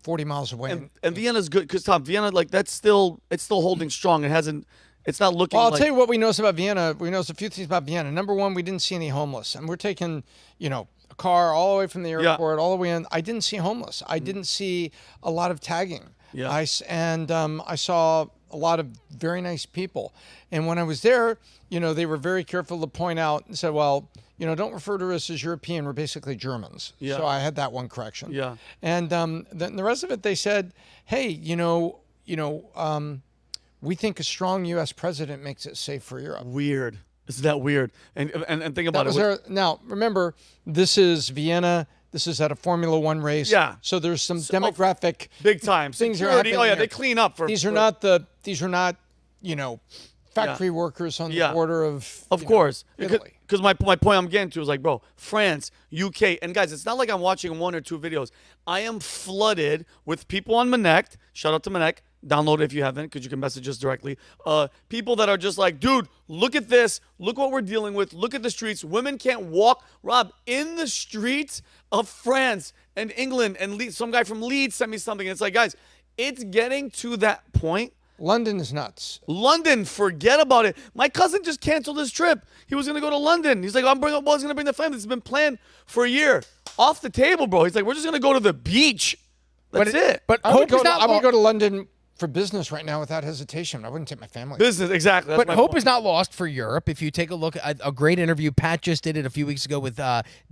40 miles away. And Vienna's good because, Tom, Vienna, like, it's still holding strong. It's not looking Well, I'll like... tell you what we noticed about Vienna. We noticed a few things about Vienna. Number one, we didn't see any homeless. And we're taking, a car all the way from the airport, all the way in. I didn't see homeless. I didn't see a lot of tagging. Yeah. I saw a lot of very nice people. And when I was there, they were very careful to point out and said, well, don't refer to us as European. We're basically Germans. Yeah. So I had that one correction. Yeah. And then the rest of it, they said, hey, we think a strong U.S. president makes it safe for Europe. Weird. Isn't that weird? And think about it. Now, remember, this is Vienna. This is at a Formula One race. Yeah. So there's some demographic big time things are Security. happening. Oh yeah, here. they clean up for. These are not factory workers on the border of course. Italy. Because my point I'm getting to is like, bro, France, UK, and guys, it's not like I'm watching 1 or 2 videos. I am flooded with people on Connect. Shout out to Connect. Download it if you haven't, because you can message us directly. People that are just like, dude, look at this. Look what we're dealing with. Look at the streets. Women can't walk. Rob, in the streets of France and England, and some guy from Leeds sent me something. It's like, guys, it's getting to that point. London is nuts. London, forget about it. My cousin just canceled his trip. He was going to go to London. He's like, I was going to bring the family. It's been planned for a year. Off the table, bro. He's like, we're just going to go to the beach. That's it. But I would hope is not go to London for business right now without hesitation. I wouldn't take my family. Business, exactly. But hope is not lost for Europe. If you take a look at a great interview, Pat just did it a few weeks ago with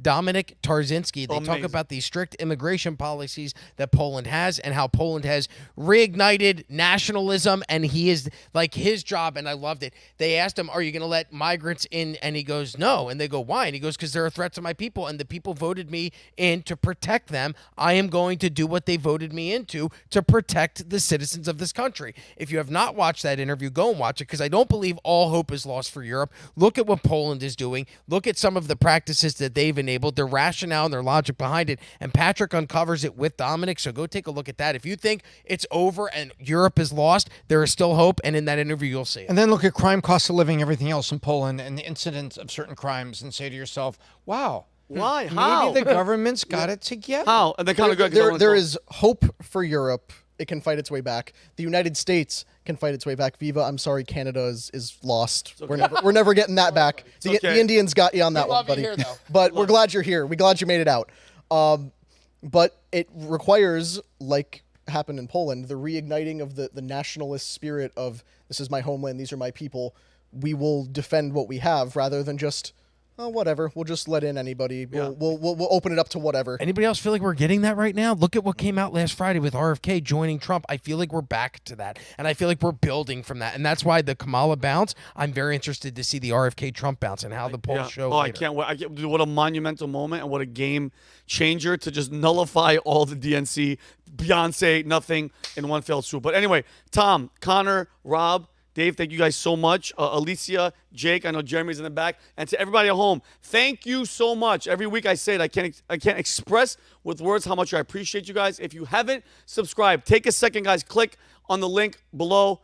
Dominic Tarzinski. They talk about the strict immigration policies that Poland has and how Poland has reignited nationalism. And he is like his job. And I loved it. They asked him, are you going to let migrants in? And he goes, no. And they go, why? And he goes, because they're a threat to my people. And the people voted me in to protect them. I am going to do what they voted me into to protect the citizens of this country. If you have not watched that interview, go and watch it, because I don't believe all hope is lost for Europe. Look at what Poland is doing. Look at some of the practices that they've enabled, their rationale and their logic behind it. And Patrick uncovers it with Dominic. So go take a look at that. If you think it's over and Europe is lost, there is still hope. And in that interview, you'll see it. And then look at crime, cost of living, everything else in Poland, and the incidence of certain crimes, and say to yourself, wow. Why? How? Maybe the government's got it together. How? And they kind of go. There is hope for Europe. It can fight its way back. The United States can fight its way back. Viva, I'm sorry, Canada is lost. Okay. We're never getting that back. Okay. The Indians got you on that one, buddy. Here, but we're glad you're here. We're glad you made it out. But it requires, like happened in Poland, the reigniting of the nationalist spirit of this is my homeland, these are my people, we will defend what we have rather than just, oh, whatever, we'll just let in anybody. We'll open it up to whatever. Anybody else feel like we're getting that right now? Look at what came out last Friday with RFK joining Trump. I feel like we're back to that, and I feel like we're building from that, and that's why the Kamala bounce. I'm very interested to see the RFK Trump bounce and how the polls show. Oh, later. I can't wait! What a monumental moment and what a game changer to just nullify all the DNC, Beyonce, nothing in one fell swoop. But anyway, Tom, Connor, Rob, Dave, thank you guys so much. Alicia, Jake, I know Jeremy's in the back, and to everybody at home, thank you so much. Every week I say it, I can't express with words how much I appreciate you guys. If you haven't subscribed, take a second, guys. Click on the link below.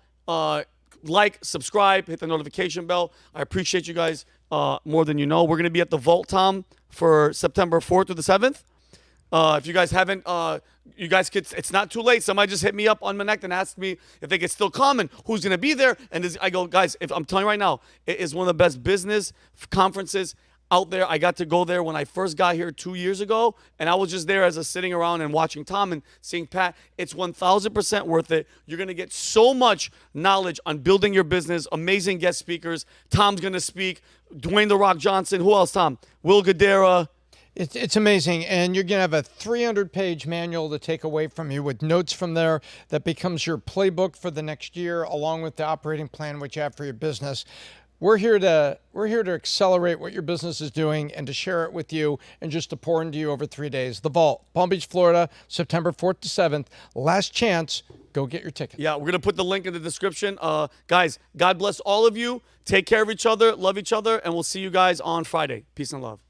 Like, subscribe, hit the notification bell. I appreciate you guys more than you know. We're gonna be at the Vault, Tom, for September 4th through the 7th. If you guys haven't, you guys could, it's not too late. Somebody just hit me up on Connect and asked me if they could still come and who's going to be there. And I go, guys, if I'm telling you right now, it is one of the best business conferences out there. I got to go there when I first got here 2 years ago, and I was just there as a sitting around and watching Tom and seeing Pat. It's 1,000% worth it. You're going to get so much knowledge on building your business, amazing guest speakers. Tom's going to speak, Dwayne "The Rock" Johnson. Who else, Tom? Will Guidara. It's amazing, and you're going to have a 300-page manual to take away from you with notes from there that becomes your playbook for the next year, along with the operating plan which you have for your business. We're here to accelerate what your business is doing and to share it with you and just to pour into you over 3 days. The Vault, Palm Beach, Florida, September 4th to 7th. Last chance. Go get your ticket. Yeah, we're going to put the link in the description. Guys, God bless all of you. Take care of each other, love each other, and we'll see you guys on Friday. Peace and love.